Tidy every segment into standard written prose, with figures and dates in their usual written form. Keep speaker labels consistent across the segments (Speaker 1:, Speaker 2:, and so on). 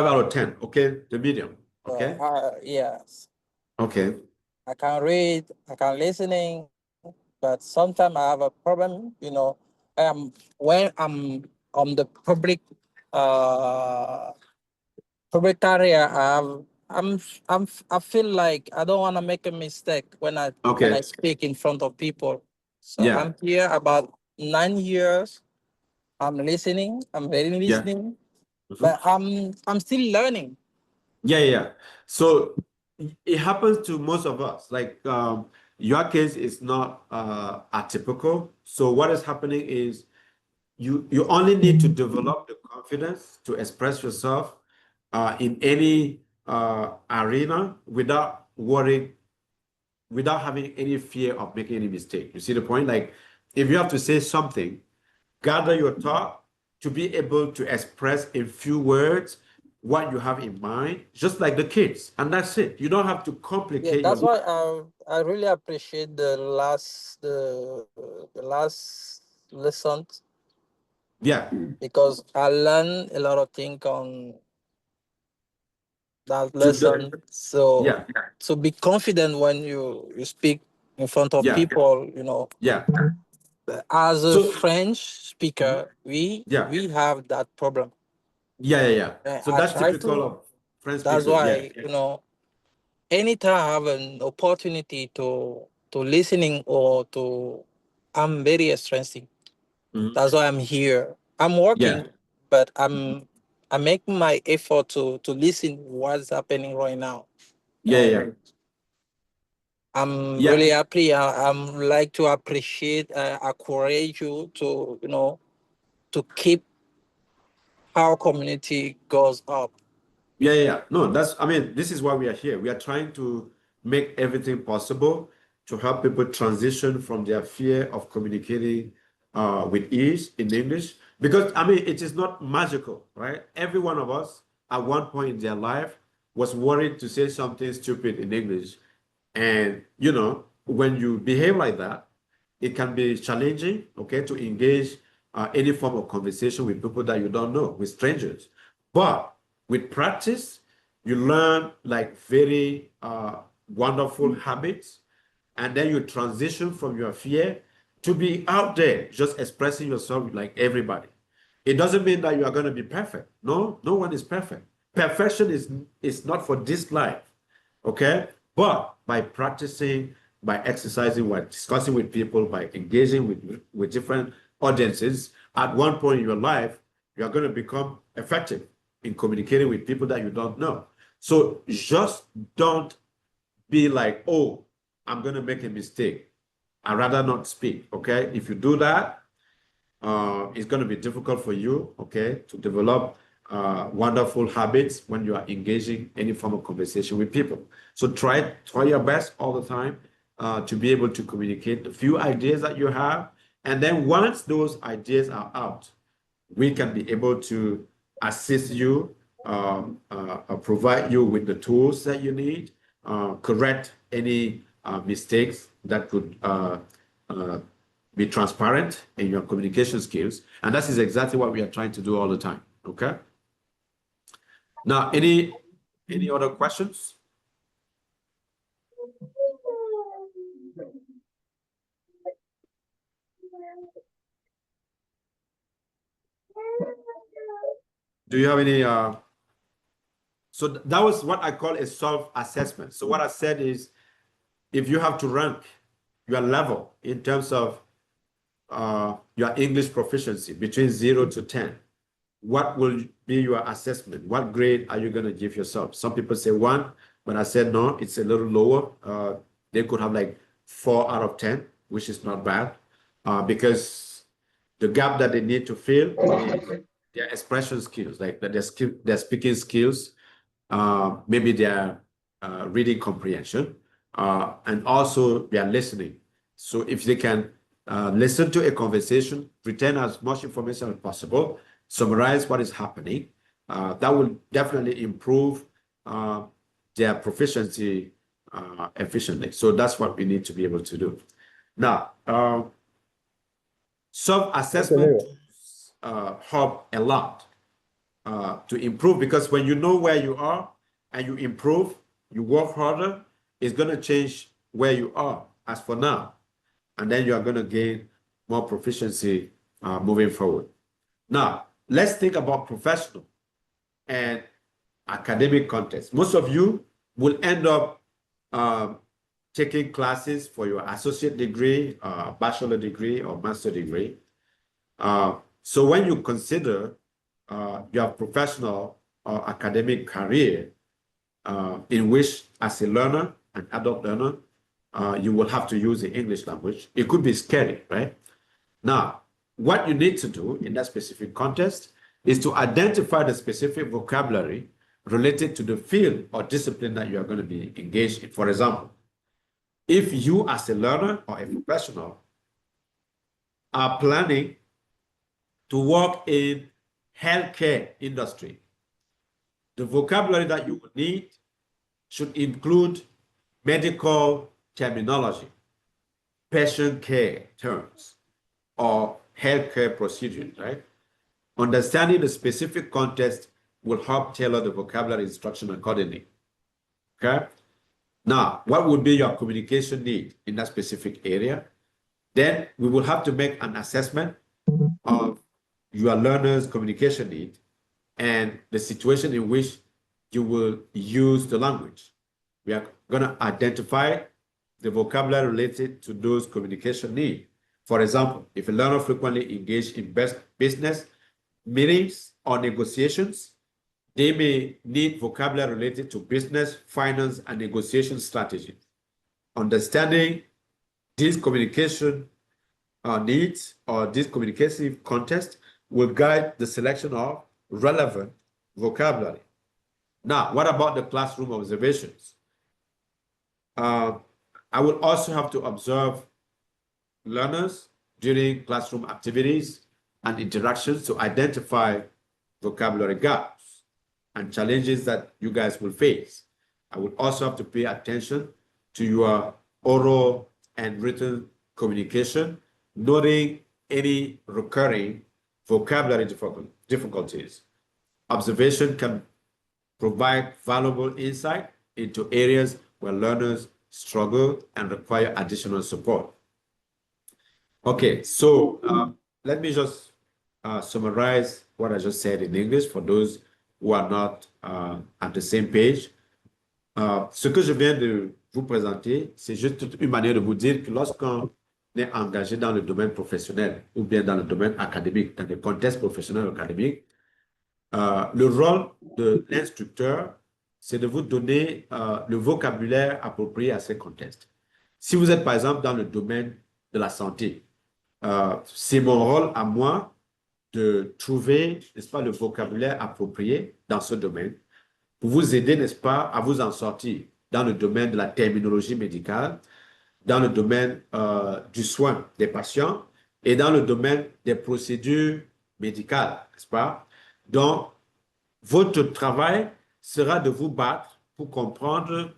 Speaker 1: 5 out of 10. Okay, the medium. Okay.
Speaker 2: Yes.
Speaker 1: Okay.
Speaker 2: I can read, I can listening, but sometimes I have a problem, when I'm on the uh public area, I feel like I don't want to make a mistake when I speak in front of people. So
Speaker 1: Yeah.
Speaker 2: I'm here about 9 years. I'm listening. I'm very listening, but I'm still learning.
Speaker 1: Yeah. So it happens to most of us. Like your case is not atypical. So what is happening is you only need to develop the confidence to express yourself in any arena without worrying, without having any fear of making any mistake. You see the point? Like if you have to say something, gather your thought to be able to express in few words what you have in mind, just like the kids, and that's it. You don't have to complicate
Speaker 2: That's
Speaker 1: your.
Speaker 2: why I really appreciate the last lesson,
Speaker 1: Yeah.
Speaker 2: because I learned a lot of things on that
Speaker 1: To
Speaker 2: lesson. So
Speaker 1: yeah.
Speaker 2: to be confident when you speak in front of
Speaker 1: Yeah.
Speaker 2: people,
Speaker 1: Yeah.
Speaker 2: as a
Speaker 1: So
Speaker 2: French speaker,
Speaker 1: yeah.
Speaker 2: we have that problem.
Speaker 1: Yeah. So
Speaker 2: I
Speaker 1: that's
Speaker 2: try
Speaker 1: typical
Speaker 2: to.
Speaker 1: of French
Speaker 2: That's
Speaker 1: speakers. Yeah.
Speaker 2: why anytime I have an opportunity to listening or to, I'm very stressing.
Speaker 1: Mhm.
Speaker 2: That's why I'm here. I'm
Speaker 1: Yeah.
Speaker 2: working, but I'm making my effort to listen what's happening right now.
Speaker 1: Yeah.
Speaker 2: I'm
Speaker 1: Yeah.
Speaker 2: really happy. I'm like to appreciate, encourage you to to keep our community goes up.
Speaker 1: Yeah. No, I mean, this is why we are here. We are trying to make everything possible to help people transition from their fear of communicating with ease in English. Because, I mean, it is not magical, right? Every one of us at one point in their life was worried to say something stupid in English. And, when you behave like that, it can be challenging, okay, to engage any form of conversation with people that you don't know, with strangers. But with practice, you learn like very wonderful habits, and then you transition from your fear to be out there, just expressing yourself like everybody. It doesn't mean that you are going to be perfect. No, no one is perfect. Perfection is not for this life, okay? But by practicing, by exercising, by discussing with people, by engaging with different audiences, at one point in your life, you are going to become effective in communicating with people that you don't know. So just don't be like, oh, I'm going to make a mistake. I'd rather not speak, okay? If you do that, it's going to be difficult for you, okay, to develop wonderful habits when you are engaging any form of conversation with people. So try your best all the time to be able to communicate the few ideas that you have. And then once those ideas are out, we can be able to assist you, provide you with the tools that you need, correct any mistakes that could be transparent in your communication skills. And that is exactly what we are trying to do all the time. Okay. Now, any other questions? Do you have any? So that was what I call a self-assessment. So what I said is, if you have to rank your level in terms of your English proficiency between 0 to 10, what will be your assessment? What grade are you going to give yourself? Some people say 1, but I said no, it's a little lower. They could have like 4 out of 10, which is not bad, because the gap that they need to fill is their expression skills, like their speaking skills, maybe their reading comprehension, and also their listening. So if they can listen to a conversation, retain as much information as possible, summarize what is happening, that will definitely improve their proficiency efficiently. So that's what we need to be able to do. Now, self-assessment help a lot. to improve, because when you know where you are and you improve, you work harder, it's going to change where you are as for now. And then you are going to gain more proficiency moving forward. Now, let's think about professional and academic context. Most of you will end up taking classes for your associate degree, bachelor degree, or master degree. So when you consider your professional or academic career, in which as a learner, an adult learner, you will have to use the English language, it could be scary, right? Now, what you need to do in that specific context is to identify the specific vocabulary related to the field or discipline that you are going to be engaged in. For example, if you as a learner or a professional are planning to work in healthcare industry, the vocabulary that you would need should include medical terminology, patient care terms, or healthcare procedures, right? Understanding the specific context will help tailor the vocabulary instruction accordingly, okay? Now, what would be your communication need in that specific area? Then we will have to make an assessment of your learner's communication need and the situation in which you will use the language. We are going to identify the vocabulary related to those communication needs. For example, if a learner frequently engages in business meetings or negotiations, they may need vocabulary related to business, finance, and negotiation strategies. Understanding these communication needs or this communicative context will guide the selection of relevant vocabulary. Now, what about the classroom observations? I will also have to observe learners during classroom activities and interactions to identify vocabulary gaps and challenges that you guys will face. I will also have to pay attention to your oral and written communication, noting any recurring vocabulary difficulties. Observation can provide valuable insight into areas where learners struggle and require additional support. Okay, so let me just summarize what I just said in English for those who are not at the same page. Ce que je viens de vous présenter, c'est juste une manière de vous dire que lorsqu'on est engagé dans le domaine professionnel ou bien dans le domaine académique, dans le contexte professionnel ou académique, le rôle de l'instructeur, c'est de vous donner le vocabulaire approprié à ces contextes. Si vous êtes par exemple dans le domaine de la santé, c'est mon rôle à moi de trouver, n'est-ce pas, le vocabulaire approprié dans ce domaine pour vous aider, n'est-ce pas, à vous en sortir dans le domaine de la terminologie médicale, dans le domaine du soin des patients et dans le domaine des procédures médicales, n'est-ce pas? Donc, votre travail sera de vous battre pour comprendre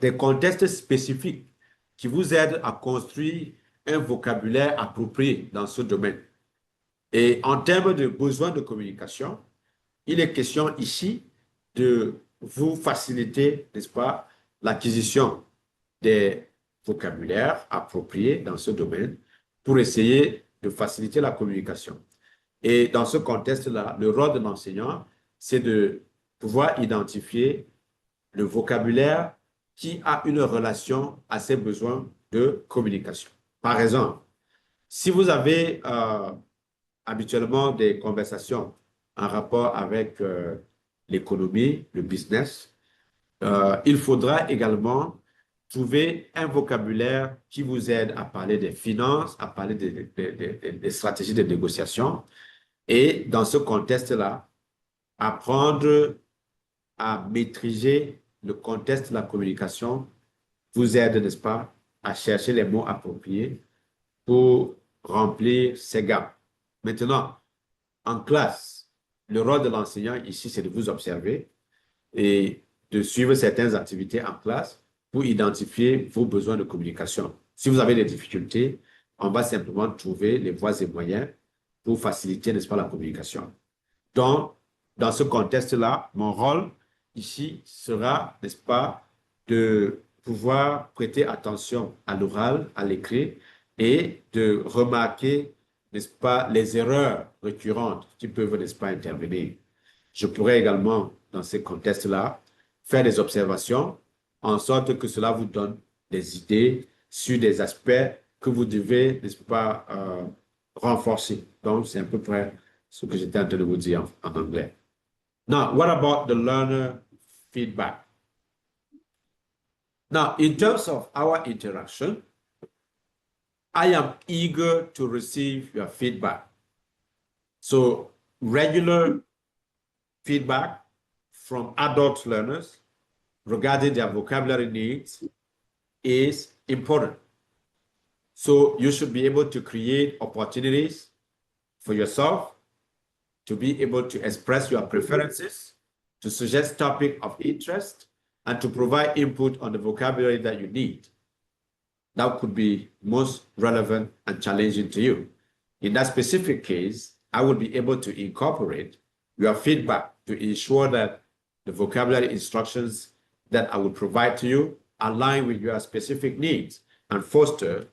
Speaker 1: des contextes spécifiques qui vous aident à construire un vocabulaire approprié dans ce domaine. Et en termes de besoins de communication, il est question ici de vous faciliter, n'est-ce pas, l'acquisition des vocabulaires appropriés dans ce domaine pour essayer de faciliter la communication. Et dans ce contexte-là, le rôle de l'enseignant, c'est de pouvoir identifier le vocabulaire qui a une relation à ses besoins de communication. Par exemple, si vous avez habituellement des conversations en rapport avec l'économie, le business, il faudra également trouver un vocabulaire qui vous aide à parler des finances, à parler des stratégies de négociation. Et dans ce contexte-là, apprendre à maîtriser le contexte de la communication vous aide, n'est-ce pas, à chercher les mots appropriés pour remplir ces gaps. Maintenant, en classe, le rôle de l'enseignant ici, c'est de vous observer et de suivre certaines activités en classe pour identifier vos besoins de communication. Si vous avez des difficultés, on va simplement trouver les voies et moyens pour faciliter, n'est-ce pas, la communication. Donc, dans ce contexte-là, mon rôle ici sera, n'est-ce pas, de pouvoir prêter attention à l'oral, à l'écrit et de remarquer, n'est-ce pas, les erreurs récurrentes qui peuvent, n'est-ce pas, intervenir. Je pourrais également, dans ces contextes-là, faire des observations en sorte que cela vous donne des idées sur des aspects que vous devez, n'est-ce pas, renforcer. Donc, c'est à peu près ce que j'étais en train de vous dire en anglais. Now, what about the learner feedback? Now, in terms of our interaction, I am eager to receive your feedback. So, regular feedback from adult learners regarding their vocabulary needs is important. So, you should be able to create opportunities for yourself to be able to express your preferences, to suggest topic of interest, and to provide input on the vocabulary that you need. That could be most relevant and challenging to you. In that specific case, I would be able to incorporate your feedback to ensure that the vocabulary instructions that I would provide to you align with your specific needs and foster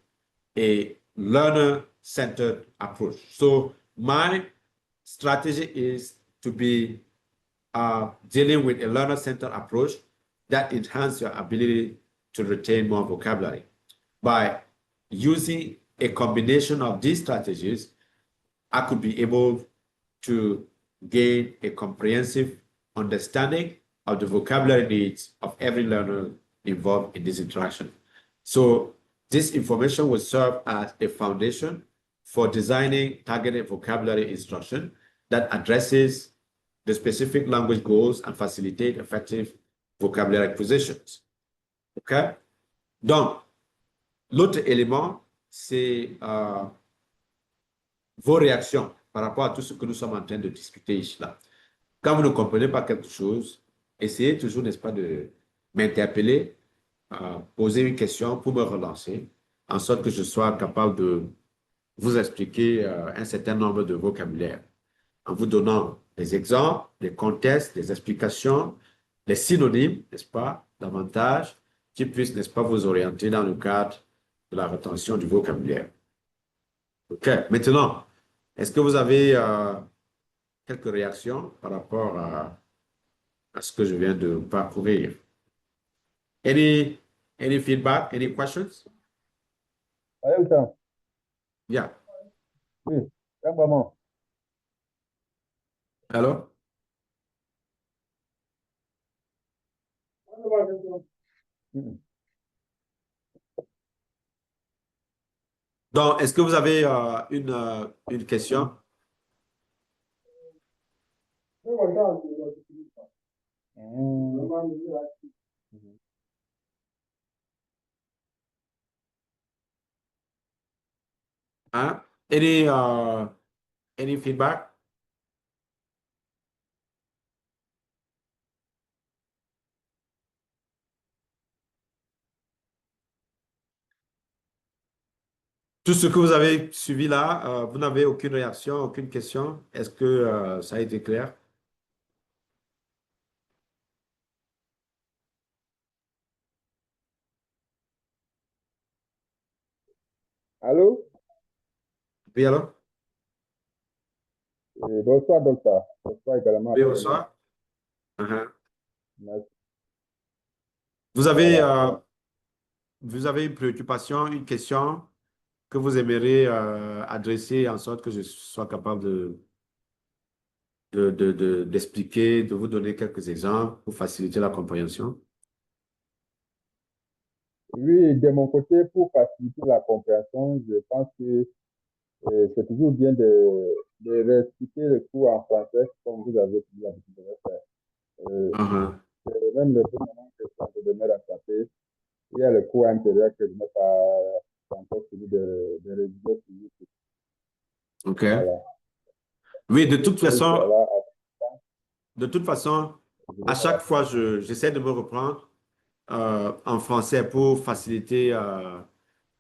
Speaker 1: a learner-centered approach. So my strategy is to be dealing with a learner-centered approach that enhances your ability to retain more vocabulary. By using a combination of these strategies, I could be able to gain a comprehensive understanding of the vocabulary needs of every learner involved in this interaction. So this information will serve as a foundation for designing targeted vocabulary instruction that addresses the specific language goals and facilitate effective vocabulary acquisitions. OK? Donc, l'autre élément, c'est vos réactions par rapport à tout ce que nous sommes en train de discuter ici. Là. Quand vous ne comprenez pas quelque chose, essayez toujours, n'est-ce pas, de m'interpeller, poser une question pour me relancer, en sorte que je sois capable de vous expliquer un certain nombre de vocabulaire, en vous donnant des exemples, des contextes, des explications, des synonymes, n'est-ce pas, davantage, qui puissent, n'est-ce pas, vous orienter dans le cadre de la rétention du vocabulaire. OK. Maintenant, est-ce que vous avez quelques réactions par rapport à ce que je viens de parcourir? Any feedback? Any questions?
Speaker 3: Allez, temps.
Speaker 1: Yeah.
Speaker 3: Oui, un moment.
Speaker 1: Hello?
Speaker 3: Mm.
Speaker 1: Donc, est-ce que vous avez une question? Hein? Any feedback? Tout ce que vous avez suivi là, vous n'avez aucune réaction, aucune question? Est-ce que ça a été clair?
Speaker 3: Allô?
Speaker 1: Oui, alors?
Speaker 3: Bonsoir, docteur. Bonsoir également.
Speaker 1: Oui, bonsoir. Uh-huh.
Speaker 3: Merci.
Speaker 1: Vous avez,
Speaker 3: Voilà.
Speaker 1: vous avez une préoccupation, une question que vous aimeriez adresser en sorte que je sois capable d'expliquer, de vous donner quelques exemples pour faciliter la compréhension?
Speaker 3: Oui, de mon côté, pour faciliter la compréhension, je pense que c'est toujours bien de réexpliquer le cours en français comme vous avez l'habitude de le faire.
Speaker 1: Uh-huh.
Speaker 3: Même le moment que je suis en train de me rattraper, il y a le cours intérieur que je n'ai pas encore fini de réviser sur YouTube.
Speaker 1: OK.
Speaker 3: Voilà.
Speaker 1: Oui,
Speaker 3: Donc, voilà,
Speaker 1: de toute façon,
Speaker 3: je
Speaker 1: à
Speaker 3: vais
Speaker 1: chaque
Speaker 3: faire-
Speaker 1: fois, j'essaie de me reprendre en français pour faciliter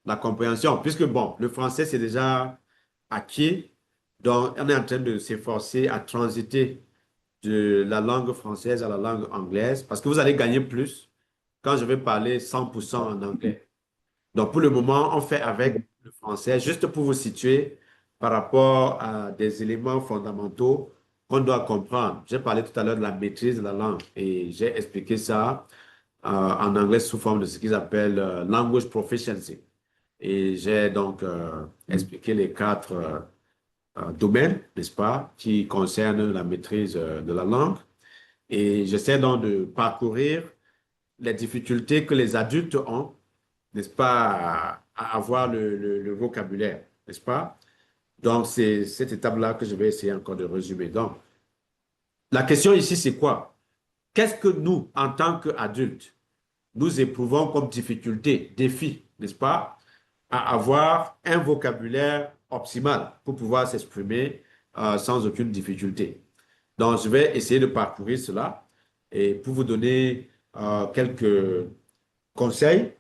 Speaker 1: la compréhension, puisque bon, le français, c'est déjà acquis, donc on est en train de s'efforcer à transiter de la langue française à la langue anglaise parce que vous allez gagner plus quand je vais parler 100% en anglais. Donc, pour le moment, on fait avec le français, juste pour vous situer par rapport à des éléments fondamentaux qu'on doit comprendre. J'ai parlé tout à l'heure de la maîtrise de la langue et j'ai expliqué ça en anglais sous forme de ce qu'ils appellent language proficiency. Et j'ai donc expliqué les quatre domaines, n'est-ce pas, qui concernent la maîtrise de la langue. Et j'essaie donc de parcourir les difficultés que les adultes ont, n'est-ce pas, à avoir le vocabulaire, n'est-ce pas? Donc, c'est cette étape-là que je vais essayer encore de résumer. Donc, la question ici, c'est quoi? Qu'est-ce que nous, en tant qu'adultes, nous éprouvons comme difficulté, défi, n'est-ce pas, à avoir un vocabulaire optimal pour pouvoir s'exprimer sans aucune difficulté. Donc, je vais essayer de parcourir cela et pour vous donner quelques conseils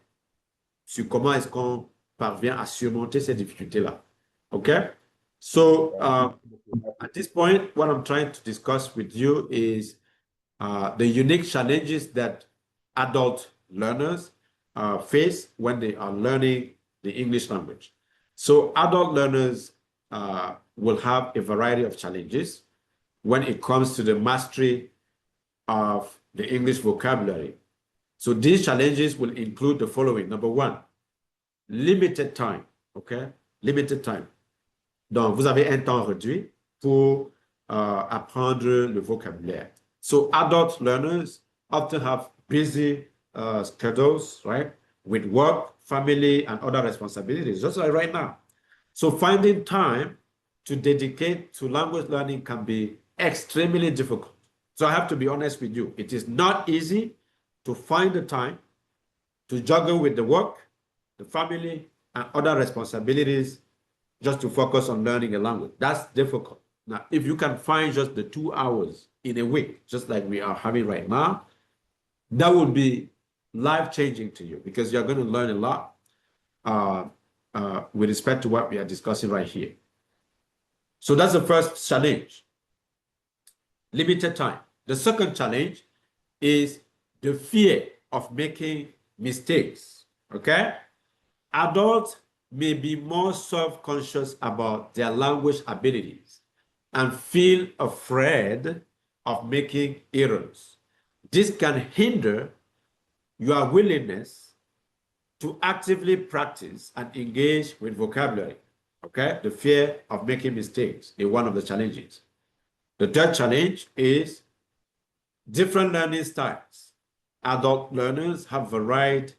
Speaker 1: sur comment est-ce qu'on parvient à surmonter ces difficultés-là. Okay? So, at this point, what I'm trying to discuss with you is the unique challenges that adult learners face when they are learning the English language. So adult learners will have a variety of challenges when it comes to the mastery of the English vocabulary. So these challenges will include the following. Number one, limited time, okay? Limited time. Donc, vous avez un temps réduit pour apprendre le vocabulaire. So adult learners often have busy schedules, right? With work, family, and other responsibilities, just like right now. So finding time to dedicate to language learning can be extremely difficult. So I have to be honest with you. It is not easy to find the time to juggle with the work, the family, and other responsibilities just to focus on learning a language. That's difficult. Now, if you can find just the 2 hours in a week, just like we are having right now, that would be life-changing to you because you're going to learn a lot with respect to what we are discussing right here. So that's the first challenge, limited time. The second challenge is the fear of making mistakes, okay? Adults may be more self-conscious about their language abilities and feel afraid of making errors. This can hinder your willingness to actively practice and engage with vocabulary, okay? The fear of making mistakes is one of the challenges. The third challenge is different learning styles. Adult learners have varied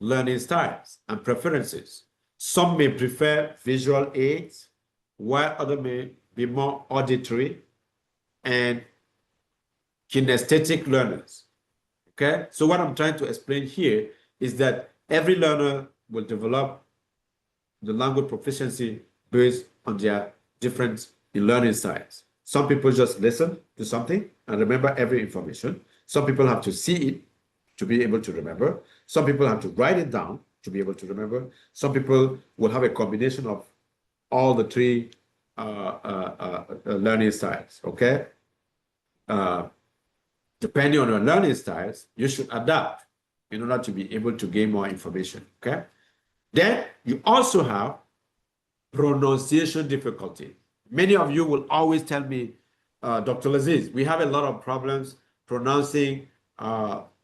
Speaker 1: learning styles and preferences. Some may prefer visual aids, while others may be more auditory and kinesthetic learners. Okay, so what I'm trying to explain here is that every learner will develop the language proficiency based on their different learning styles. Some people just listen to something and remember every information. Some people have to see it to be able to remember. Some people have to write it down to be able to remember. Some people will have a combination of all the three learning styles, okay? Depending on your learning styles, you should adapt in order to be able to gain more information, okay? Then you also have pronunciation difficulty. Many of you will always tell me, Dr. Laziz, we have a lot of problems pronouncing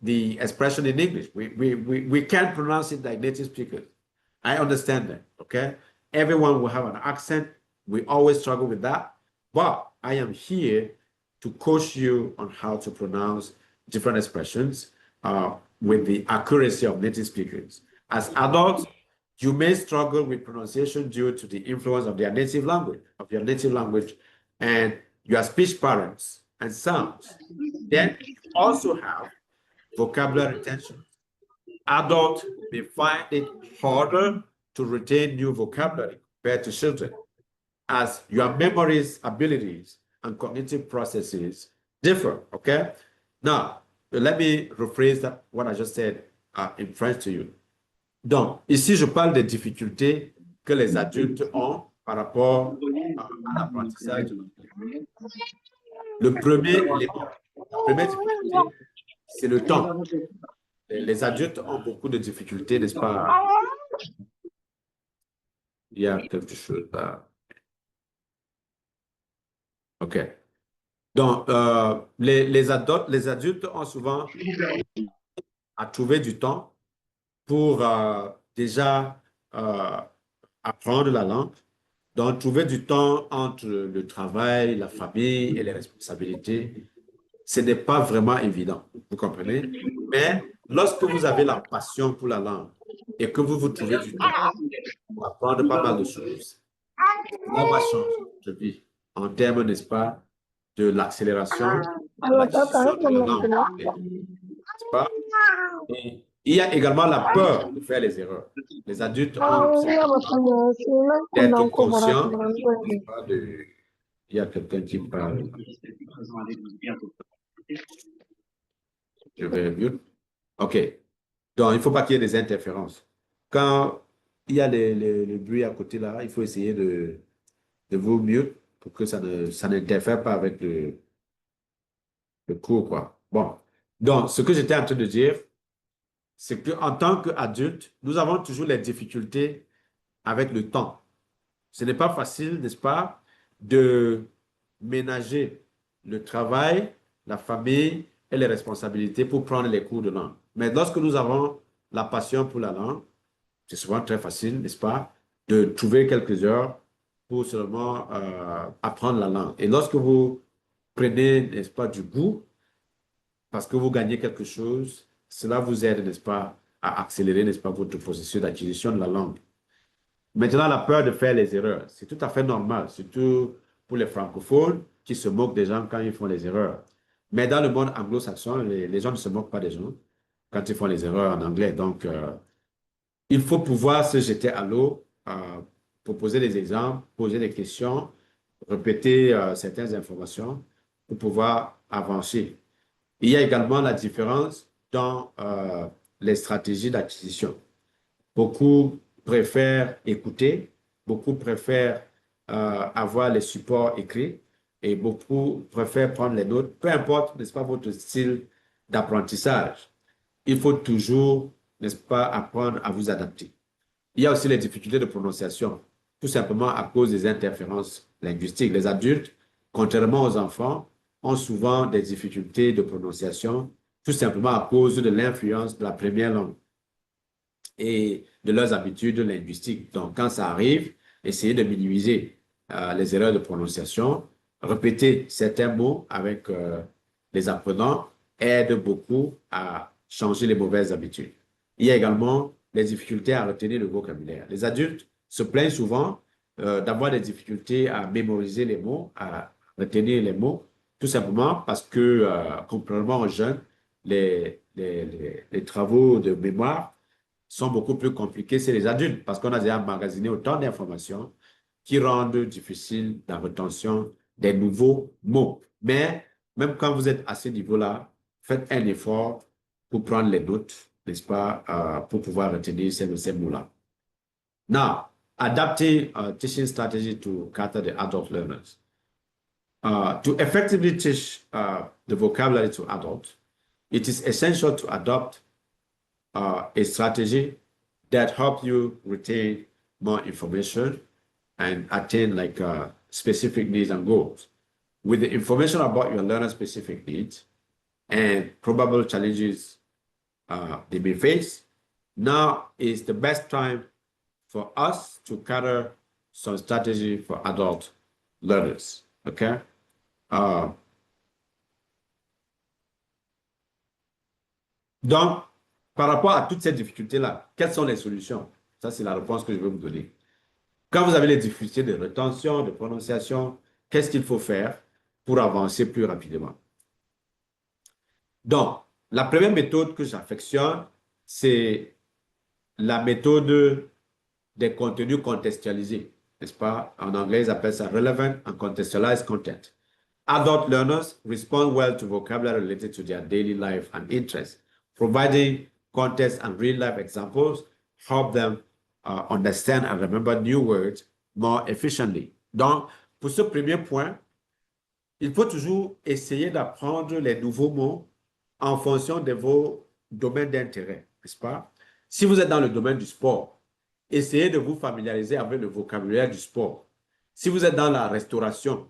Speaker 1: the expression in English. We can't pronounce it like native speakers. I understand that, okay? Everyone will have an accent. We always struggle with that. But I am here to coach you on how to pronounce different expressions with the accuracy of native speakers. As adults, you may struggle with pronunciation due to the influence of their native language, and your speech patterns and sounds. Then you also have vocabulary retention. Adults may find it harder to retain new vocabulary compared to children, as your memories, abilities, and cognitive processes differ, okay? Now, let me rephrase that, what I just said in French to you. Donc, ici, je parle des difficultés que les adultes ont par rapport à l'apprentissage de l'anglais. Le premier élément, la première difficulté, c'est le temps. Les adultes ont beaucoup de difficultés, n'est-ce pas? Il y a quelque chose là. OK. Donc, les adultes ont souvent à trouver du temps pour déjà apprendre la langue. Donc, trouver du temps entre le travail, la famille et les responsabilités, ce n'est pas vraiment évident, vous comprenez? Mais lorsque vous avez la passion pour la langue et que vous trouvez du temps pour apprendre pas mal de choses, cela va changer votre vie en termes, n'est-ce pas, de l'accélération, de l'acquisition de la langue, n'est-ce pas? Et il y a également la peur de faire les erreurs. Les adultes ont d'être conscients, n'est-ce pas, de... Il y a quelqu'un qui parle. Je vais mute. OK. Donc, il ne faut pas qu'il y ait des interférences. Quand il y a les bruits à côté là, il faut essayer de vous mute pour que ça n'interfère pas avec le cours, quoi. Bon. Donc, ce que j'étais en train de dire, c'est qu'en tant qu'adulte, nous avons toujours les difficultés avec le temps. Ce n'est pas facile, n'est-ce pas, de ménager le travail, la famille et les responsabilités pour prendre les cours de langue. Mais lorsque nous avons la passion pour la langue, c'est souvent très facile, n'est-ce pas, de trouver quelques heures pour seulement apprendre la langue. Et lorsque vous prenez, n'est-ce pas, du goût, parce que vous gagnez quelque chose, cela vous aide, n'est-ce pas, à accélérer, n'est-ce pas, votre processus d'acquisition de la langue. Maintenant, la peur de faire les erreurs, c'est tout à fait normal, surtout pour les francophones qui se moquent des gens quand ils font les erreurs. Mais dans le monde anglo-saxon, les gens ne se moquent pas des gens quand ils font les erreurs en anglais. Donc, il faut pouvoir se jeter à l'eau, proposer des exemples, poser des questions, répéter certaines informations pour pouvoir avancer. Il y a également la différence dans les stratégies d'acquisition. Beaucoup préfèrent écouter, beaucoup préfèrent avoir les supports écrits et beaucoup préfèrent prendre les notes, peu importe, n'est-ce pas, votre style d'apprentissage. Il faut toujours, n'est-ce pas, apprendre à vous adapter. Il y a aussi les difficultés de prononciation, tout simplement à cause des interférences linguistiques. Les adultes, contrairement aux enfants, ont souvent des difficultés de prononciation, tout simplement à cause de l'influence de la première langue et de leurs habitudes linguistiques. Donc, quand ça arrive, essayez de minimiser les erreurs de prononciation. Répéter certains mots avec les apprenants aide beaucoup à changer les mauvaises habitudes. Il y a également les difficultés à retenir le vocabulaire. Les adultes se plaignent souvent d'avoir des difficultés à mémoriser les mots, à retenir les mots, tout simplement parce que, contrairement aux jeunes, les travaux de mémoire sont beaucoup plus compliqués, c'est les adultes, parce qu'on a déjà emmagasiné autant d'informations qui rendent difficile la rétention des nouveaux mots. Mais même quand vous êtes à ce niveau-là, faites un effort pour prendre les notes, n'est-ce pas, pour pouvoir retenir ces mots-là. Now, adapting teaching strategy to cater the adult learners. To effectively teach the vocabulary to adults, it is essential to adopt a strategy that helps you retain more information and attain like specific needs and goals. With the information about your learner specific needs and probable challenges they may face, now is the best time for us to cater some strategy for adult learners, okay? Donc, par rapport à toutes ces difficultés-là, quelles sont les solutions? Ça, c'est la réponse que je vais vous donner. Quand vous avez les difficultés de rétention, de prononciation, qu'est-ce qu'il faut faire pour avancer plus rapidement? Donc, la première méthode que j'affectionne, c'est la méthode des contenus contextualisés, n'est-ce pas? En anglais, ils appellent ça relevant and contextualized content. Adult learners respond well to vocabulary related to their daily life and interests. Providing context and real-life examples help them understand and remember new words more efficiently. Donc, pour ce premier point, il faut toujours essayer d'apprendre les nouveaux mots en fonction de vos domaines d'intérêt, n'est-ce pas? Si vous êtes dans le domaine du sport, essayez de vous familiariser avec le vocabulaire du sport. Si vous êtes dans la restauration,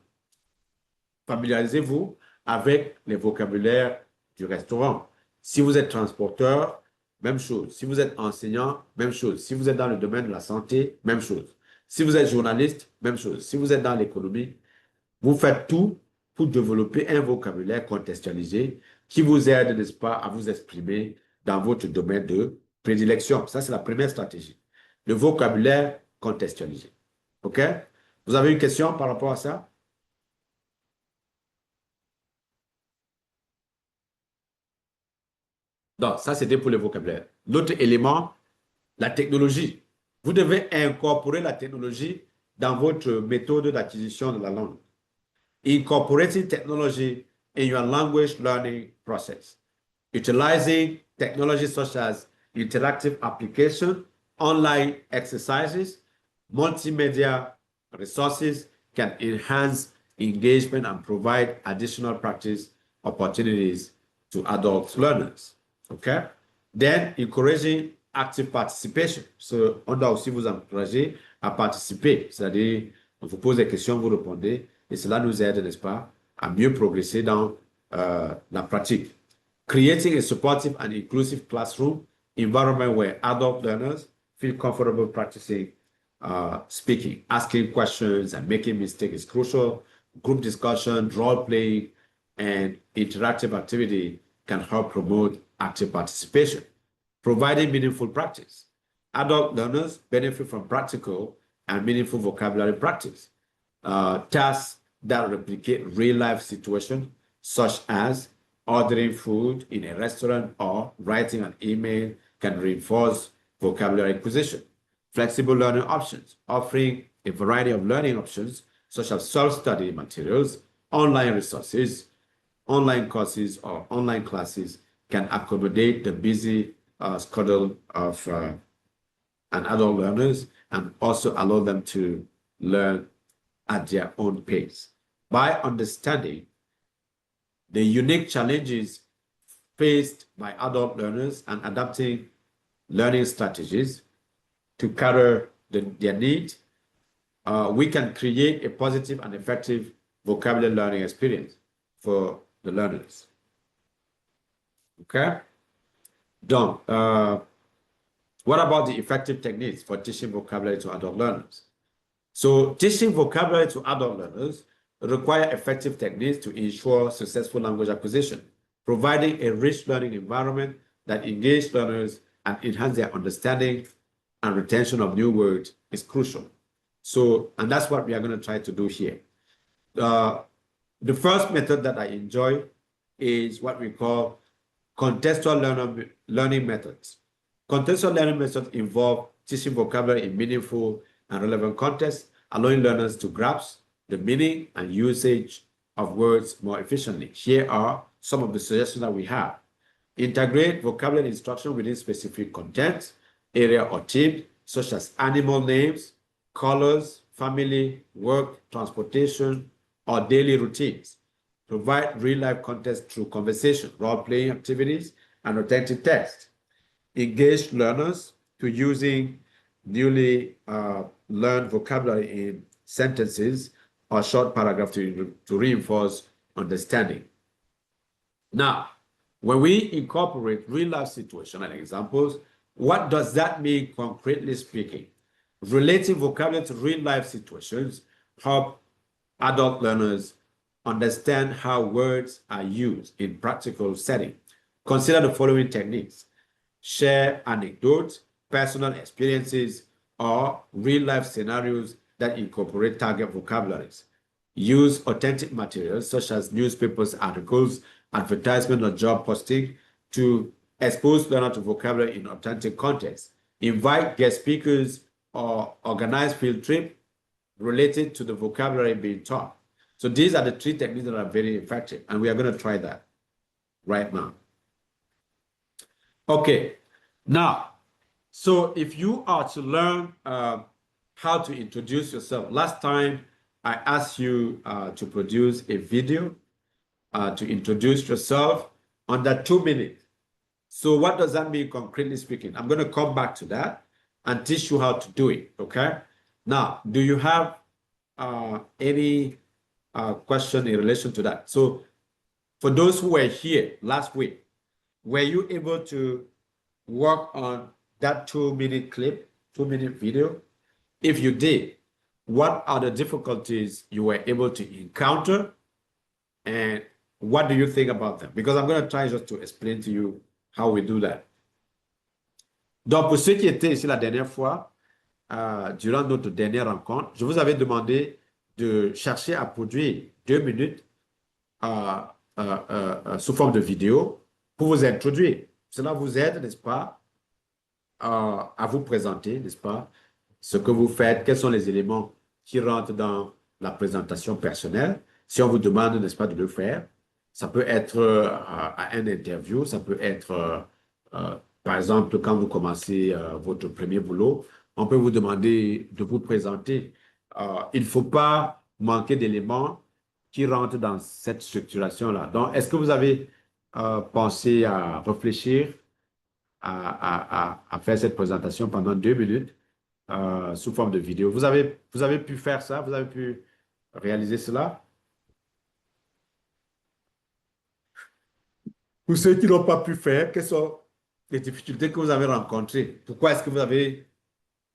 Speaker 1: familiarisez-vous avec les vocabulaires du restaurant. Si vous êtes transporteur, même chose. Si vous êtes enseignant, même chose. Si vous êtes dans le domaine de la santé, même chose. Si vous êtes journaliste, même chose. Si vous êtes dans l'économie, vous faites tout pour développer un vocabulaire contextualisé qui vous aide, n'est-ce pas, à vous exprimer dans votre domaine de prédilection. Ça, c'est la première stratégie. Le vocabulaire contextualisé. OK? Vous avez une question par rapport à ça? Donc, ça, c'était pour le vocabulaire. L'autre élément, la technologie. Vous devez incorporer la technologie dans votre méthode d'acquisition de la langue. Incorporating technology in your language learning process. Utilizing technology such as interactive application, online exercises, multimedia resources can enhance engagement and provide additional practice opportunities to adult learners. Okay? Then, encouraging active participation. So, on doit aussi vous encourager à participer. C'est-à-dire, on vous pose des questions, vous répondez, et cela nous aide, n'est-ce pas, à mieux progresser dans la pratique. Creating a supportive and inclusive classroom environment where adult learners feel comfortable practicing speaking, asking questions, and making mistakes is crucial. Group discussion, role playing, and interactive activity can help promote active participation. Providing meaningful practice. Adult learners benefit from practical and meaningful vocabulary practice. Tasks that replicate real-life situations, such as ordering food in a restaurant or writing an email, can reinforce vocabulary acquisition. Flexible learning options, offering a variety of learning options, such as self-study materials, online resources, online courses, or online classes, can accommodate the busy schedule of and adult learners and also allow them to learn at their own pace. By understanding the unique challenges faced by adult learners and adapting learning strategies to cater their needs, we can create a positive and effective vocabulary learning experience for the learners. Okay? Donc, what about the effective techniques for teaching vocabulary to adult learners? So, teaching vocabulary to adult learners require effective techniques to ensure successful language acquisition. Providing a rich learning environment that engages learners and enhance their understanding and retention of new words is crucial. So, and that's what we are going to try to do here. The first method that I enjoy is what we call contextual learning methods. Contextual learning methods involve teaching vocabulary in meaningful and relevant contexts, allowing learners to grasp the meaning and usage of words more efficiently. Here are some of the suggestions that we have. Integrate vocabulary instruction within specific content, area, or theme, such as animal names, colors, family, work, transportation, or daily routines. Provide real-life context through conversation, role-playing activities, and authentic text. Engage learners to using newly learned vocabulary in sentences or short paragraphs to reinforce understanding. Now, when we incorporate real-life situations and examples, what does that mean concretely speaking? Relating vocabulary to real-life situations help adult learners understand how words are used in practical settings. Consider the following techniques. Share anecdotes, personal experiences, or real-life scenarios that incorporate target vocabularies. Use authentic materials such as newspapers, articles, advertisement, or job posting to expose learners to vocabulary in authentic context. Invite guest speakers or organize field trip related to the vocabulary being taught. So these are the three techniques that are very effective, and we are going to try that right now. Okay, now, so if you are to learn how to introduce yourself, last time I ask you to produce a video to introduce yourself under 2 minutes. So what does that mean concretely speaking? I'm going to come back to that and teach you how to do it, okay? Now, do you have any question in relation to that? So for those who were here last week, were you able to work on that 2 minute clip, 2 minute video? If you did, what are the difficulties you were able to encounter and what do you think about them? Because I'm going to try just to explain to you how we do that. Donc, pour ceux qui étaient ici la dernière fois, durant notre dernière rencontre, je vous avais demandé de chercher à produire 2 minutes sous forme de vidéo pour vous introduire. Cela vous aide, n'est-ce pas, à vous présenter, n'est-ce pas, ce que vous faites, quels sont les éléments qui rentrent dans la présentation personnelle. Si on vous demande, n'est-ce pas, de le faire, ça peut être à un interview, ça peut être, par exemple, quand vous commencez votre premier boulot, on peut vous demander de vous présenter. Il ne faut pas manquer d'éléments qui rentrent dans cette structuration-là. Donc, est-ce que vous avez pensé à réfléchir à faire cette présentation pendant 2 minutes sous forme de vidéo? Vous avez pu faire ça? Vous avez pu réaliser cela? Pour ceux qui n'ont pas pu faire, quelles sont les difficultés que vous avez rencontrées? Pourquoi est-ce que vous avez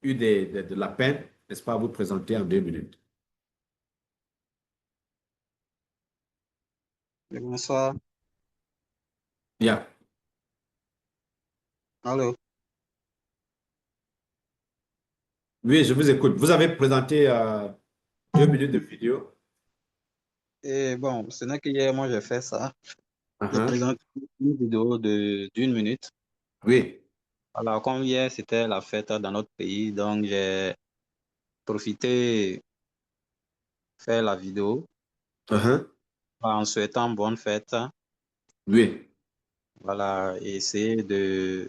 Speaker 1: eu de la peine, n'est-ce pas, à vous présenter en 2 minutes?
Speaker 4: Bonsoir.
Speaker 1: Bien.
Speaker 4: Allô.
Speaker 1: Oui, je vous écoute. Vous avez présenté 2 minutes de vidéo.
Speaker 4: Et bon, ce n'est que hier, moi, j'ai fait ça. J'ai
Speaker 1: Uh-huh.
Speaker 4: présenté une vidéo d'une minute.
Speaker 1: Oui.
Speaker 4: Alors, comme hier, c'était la fête dans notre pays, donc j'ai profité faire la vidéo
Speaker 1: Uh-huh.
Speaker 4: en souhaitant bonne fête.
Speaker 1: Oui.
Speaker 4: Voilà, et essayer de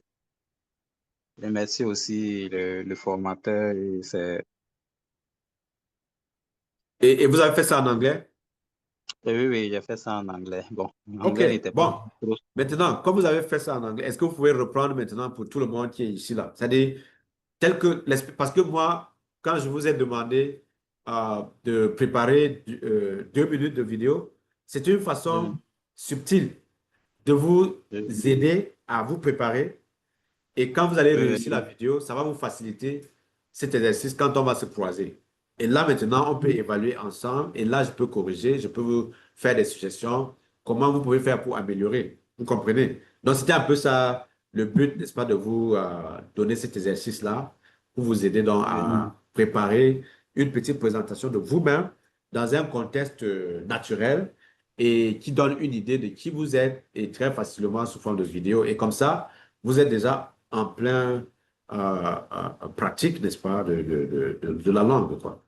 Speaker 4: remercier aussi le formateur.
Speaker 1: Et vous avez fait ça en anglais?
Speaker 4: Et oui, oui, j'ai fait ça en anglais. Bon,
Speaker 1: OK.
Speaker 4: l'anglais n'était pas
Speaker 1: Bon.
Speaker 4: trop.
Speaker 1: Maintenant, comme vous avez fait ça en anglais, est-ce que vous pouvez reprendre maintenant pour tout le monde qui est ici là? C'est-à-dire, tel que parce que moi, quand je vous ai demandé de préparer 2 minutes de vidéo, c'est une façon subtile de vous aider à vous préparer. Et quand vous allez réussir la vidéo, ça va vous faciliter cet exercice quand on va se croiser. Et là, maintenant, on peut évaluer ensemble. Et là, je peux corriger, je peux vous faire des suggestions. Comment vous pouvez faire pour améliorer. Vous comprenez? Donc, c'était un peu ça le but, n'est-ce pas, de vous donner cet exercice-là pour vous aider donc à préparer une petite présentation de vous-même dans un contexte naturel et qui donne une idée de qui vous êtes et très facilement sous forme de vidéo. Et comme ça, vous êtes déjà en plein pratique, n'est-ce pas, de la langue, quoi.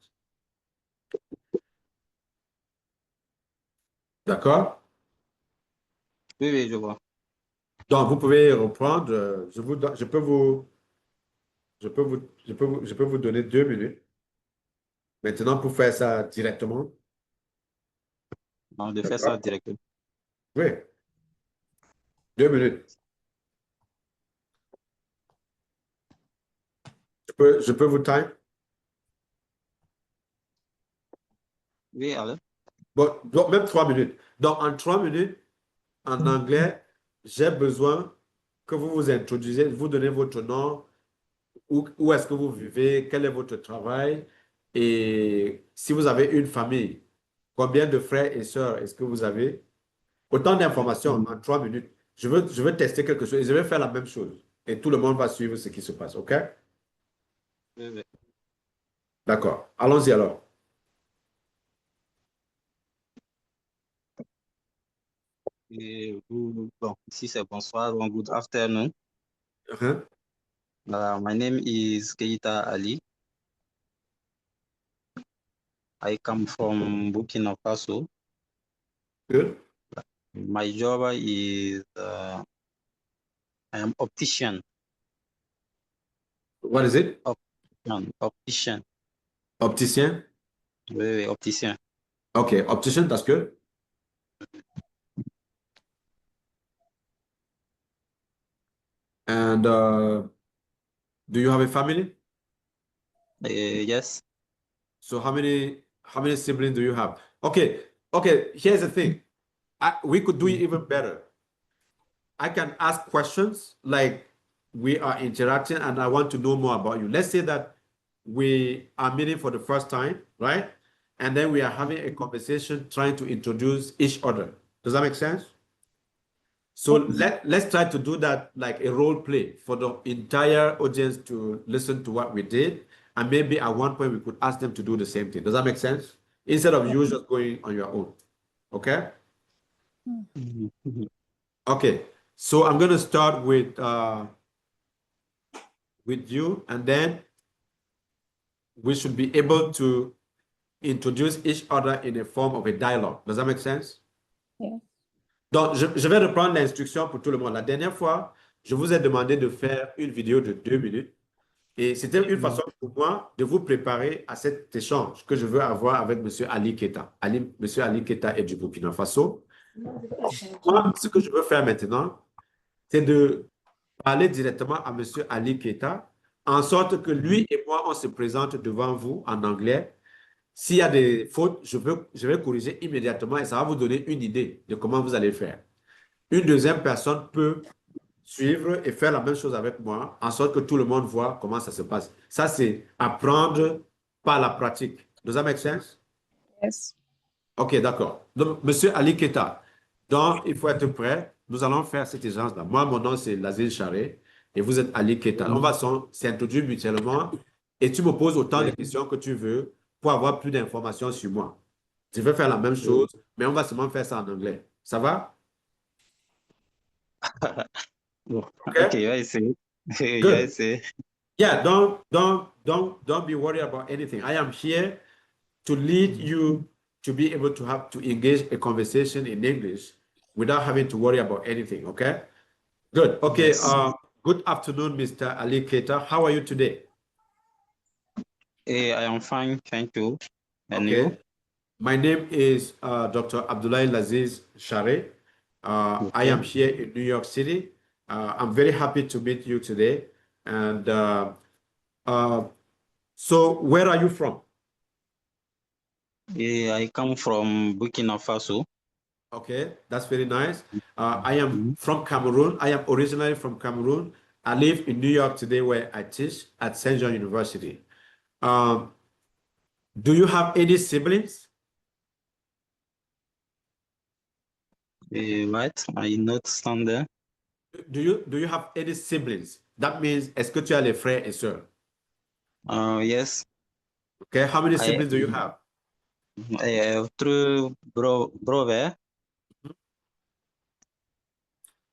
Speaker 1: D'accord?
Speaker 4: Oui, oui, je vois.
Speaker 1: Donc, vous pouvez reprendre. Je peux vous donner 2 minutes maintenant pour faire ça directement.
Speaker 4: Donc, de faire ça directement.
Speaker 1: Oui, 2 minutes. Je peux vous time?
Speaker 4: Oui, alors.
Speaker 1: Bon, donc même 3 minutes. Donc, en 3 minutes, en anglais, j'ai besoin que vous vous introduisez, vous donnez votre nom, où est-ce que vous vivez, quel est votre travail, et si vous avez une famille, combien de frères et sœurs est-ce que vous avez? Autant d'informations en 3 minutes. Je veux tester quelque chose et je vais faire la même chose. Et tout le monde va suivre ce qui se passe, OK?
Speaker 4: Oui, oui.
Speaker 1: D'accord. Allons-y alors.
Speaker 4: Et bon, ici c'est bonsoir, bon, good afternoon.
Speaker 1: Uh-huh.
Speaker 4: My name is Keita Ali. I come from Burkina Faso.
Speaker 1: Good.
Speaker 4: My job is I am optician.
Speaker 1: What is it?
Speaker 4: Optician.
Speaker 1: Opticien?
Speaker 4: Oui, oui, opticien.
Speaker 1: Okay, optician, that's good. And do you have a family?
Speaker 4: Yes.
Speaker 1: So how many siblings do you have? Okay, okay, here's the thing. We could do it even better. I can ask questions like we are interacting and I want to know more about you. Let's say that we are meeting for the first time, right? And then we are having a conversation trying to introduce each other. Does that make sense? So let's try to do that like a role play for the entire audience to listen to what we did. And maybe at one point we could ask them to do the same thing. Does that make sense? Instead of you just going on your own. Okay?
Speaker 4: Mhm.
Speaker 1: Okay. So I'm gonna start with you, and then we should be able to introduce each other in a form of a dialogue. Does that make sense?
Speaker 5: Yes.
Speaker 1: Donc, je vais reprendre l'instruction pour tout le monde. La dernière fois, je vous ai demandé de faire une vidéo de 2 minutes. Et c'était une façon pour moi de vous préparer à cet échange que je veux avoir avec M. Ali Keta. M. Ali Keta est du Burkina Faso. Moi, ce que je veux faire maintenant, c'est de parler directement à M. Ali Keta, en sorte que lui et moi, on se présente devant vous en anglais. S'il y a des fautes, je vais corriger immédiatement et ça va vous donner une idée de comment vous allez faire. Une deuxième personne peut suivre et faire la même chose avec moi, en sorte que tout le monde voit comment ça se passe. Ça, c'est apprendre par la pratique. Does that make sense?
Speaker 5: Yes.
Speaker 1: OK, d'accord. Donc, Monsieur Ali Keta, donc, il faut être prêt. Nous allons faire cette échange-là. Moi, mon nom, c'est Lazine Charé et vous êtes Ali Keta. On va s'introduire mutuellement et tu me poses autant de questions que tu veux pour avoir plus d'informations sur moi. Je vais faire la même chose, mais on va seulement faire ça en anglais. Ça va?
Speaker 4: Bon.
Speaker 1: Okay.
Speaker 4: Ok, je vais essayer. Je vais
Speaker 1: Good.
Speaker 4: essayer.
Speaker 1: Yeah, don't be worried about anything. I am here to lead you to be able to have to engage a conversation in English without having to worry about anything. Okay. Good. Okay.
Speaker 4: Yes.
Speaker 1: Good afternoon, Mr. Ali Keita. How are you today?
Speaker 4: I am fine, thank you. And you?
Speaker 1: Okay. My name is Dr. Abdoulaye Laziz Share. I am here in New York City. I'm very happy to meet you today. And so, where are you from?
Speaker 4: I come from Burkina Faso.
Speaker 1: Okay, that's very nice. I am from Cameroon. I am originally from Cameroon. I live in New York today where I teach at St. John University. Do you have any siblings?
Speaker 4: What? I not stand there.
Speaker 1: Do you have any siblings? That means, est-ce que tu as les frères et sœurs?
Speaker 4: Yes.
Speaker 1: Okay, how many siblings do you have?
Speaker 4: I have two brother.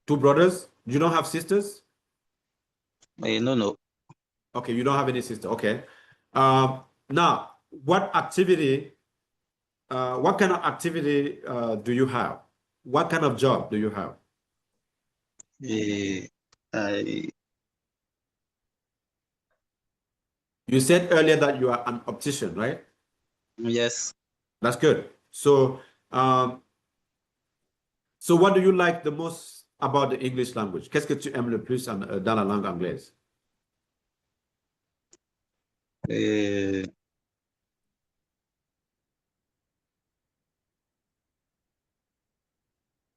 Speaker 1: 2 brothers? You don't have sisters?
Speaker 4: No.
Speaker 1: Okay, you don't have any sister. Okay. Now, what kind of activity do you have? What kind of job do you have? You said earlier that you are an optician, right?
Speaker 4: Yes.
Speaker 1: That's good. So what do you like the most about the English language? Qu'est-ce que tu aimes le plus dans la langue anglaise?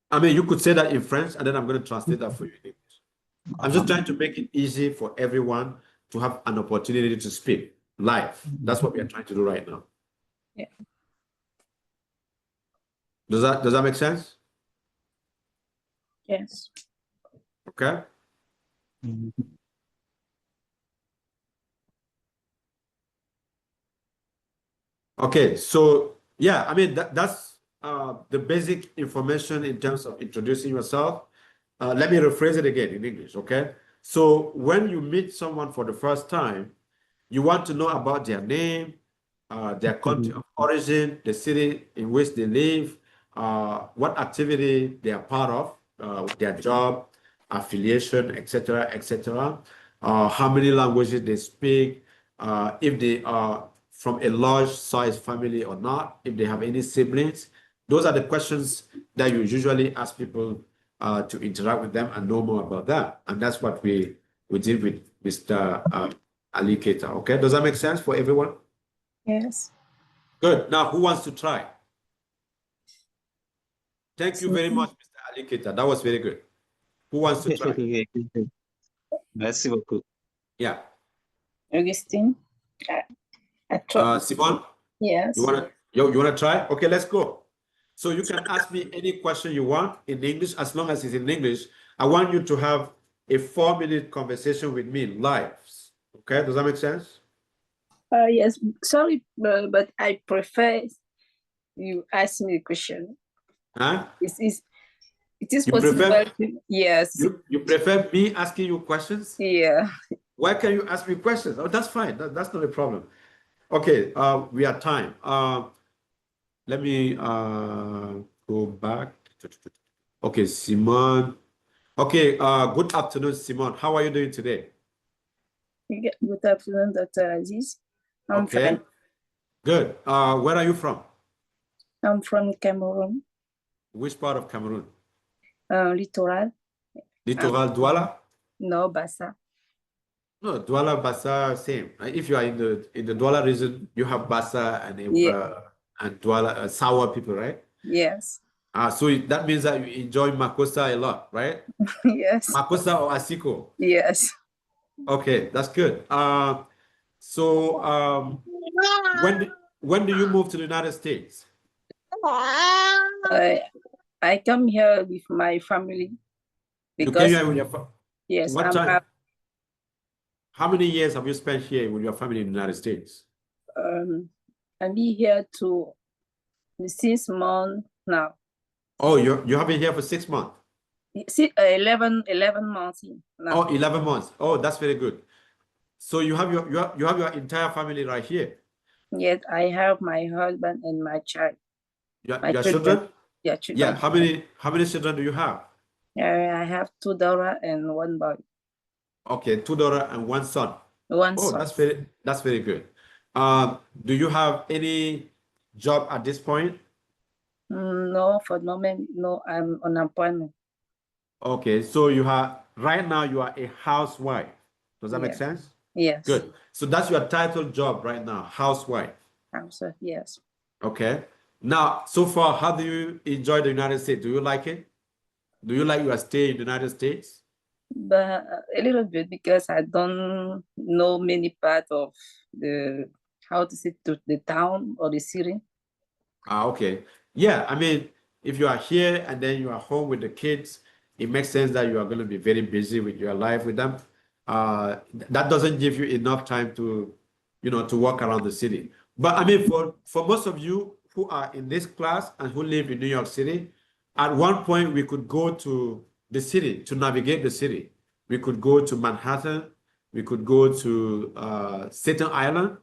Speaker 1: I mean, you could say that in French, and then I'm going to translate that for you in English. I'm just trying to make it easy for everyone to have an opportunity to speak live. That's what we are trying to do right now.
Speaker 5: Yeah.
Speaker 1: Does that make sense?
Speaker 5: Yes.
Speaker 1: Okay. Okay, so yeah, I mean that's the basic information in terms of introducing yourself. Let me rephrase it again in English, okay? So when you meet someone for the first time, you want to know about their name, their country of origin, the city in which they live, what activity they are part of, their job, affiliation, etc., etc. How many languages they speak, if they are from a large size family or not, if they have any siblings. Those are the questions that you usually ask people to interact with them and know more about that. And that's what we did with Mr. Ali Keita. Okay, does that make sense for everyone?
Speaker 5: Yes.
Speaker 1: Good. Now, who wants to try? Thank you very much, Mr. Ali Keita. That was very good. Who wants to try?
Speaker 4: Merci beaucoup.
Speaker 1: Yeah.
Speaker 5: Augustine. I try.
Speaker 1: Simon,
Speaker 5: Yes.
Speaker 1: you wanna try? Okay, let's go. So you can ask me any question you want in English, as long as it's in English. I want you to have a 4-minute conversation with me live. Okay, does that make sense?
Speaker 5: Yes. Sorry, but I prefer you ask me a question.
Speaker 1: Huh?
Speaker 5: It is
Speaker 1: You
Speaker 5: possible.
Speaker 1: prefer-
Speaker 5: Yes.
Speaker 1: You prefer me asking you questions?
Speaker 5: Yeah.
Speaker 1: Why can you ask me questions? Oh, that's fine. That's not a problem. Okay, we are time. Let me go back. Okay, Simon. Okay, good afternoon, Simon. How are you doing today?
Speaker 5: Good afternoon, Dr. Aziz. I'm
Speaker 1: Okay,
Speaker 5: fine.
Speaker 1: good. Where are you from?
Speaker 5: I'm from Cameroon,
Speaker 1: Which part of Cameroon?
Speaker 5: Littoral.
Speaker 1: Littoral Douala?
Speaker 5: No, Bassa.
Speaker 1: No, Douala, Bassa, same. If you are in the Douala region, you have Bassa and Douala, Sawa people, right?
Speaker 5: Yes.
Speaker 1: So that means that you enjoy Makossa a lot, right?
Speaker 5: Yes.
Speaker 1: Makossa or Asiko?
Speaker 5: Yes.
Speaker 1: Okay, that's good. So when do you move to the United States?
Speaker 5: I come here with my family
Speaker 1: You came
Speaker 5: because
Speaker 1: here with your
Speaker 5: yes,
Speaker 1: what
Speaker 5: I'm
Speaker 1: time? How many years have you spent here with your family in the United States?
Speaker 5: I'm here to 6 months now.
Speaker 1: Oh, you have been here for 6 months.
Speaker 5: 11 months now.
Speaker 1: Oh, 11 months. Oh, that's very good. So you have your entire family right here.
Speaker 5: Yes, I have my husband and my child.
Speaker 1: Your children?
Speaker 5: Yeah, children.
Speaker 1: Yeah. How many children do you have?
Speaker 5: I have 2 daughters and 1 boy.
Speaker 1: Okay, 2 daughters and 1 son.
Speaker 5: One
Speaker 1: Oh,
Speaker 5: son.
Speaker 1: that's very good. Do you have any job at this point?
Speaker 5: No, for the moment, no, I'm on appointment.
Speaker 1: Okay, so right now you are a housewife. Does that make
Speaker 5: Yeah.
Speaker 1: sense?
Speaker 5: Yes.
Speaker 1: Good. So that's your title job right now, housewife.
Speaker 5: Also, yes.
Speaker 1: Okay. Now, so far, how do you enjoy the United States? Do you like it? Do you like your stay in the United States?
Speaker 5: But a little bit because I don't know many parts of the the town or the city.
Speaker 1: Okay. Yeah, I mean, if you are here and then you are home with the kids, it makes sense that you are going to be very busy with your life with them. That doesn't give you enough time to, to walk around the city. But I mean, for most of you who are in this class and who live in New York City, at one point we could go to the city to navigate the city. We could go to Manhattan. We could go to Staten Island.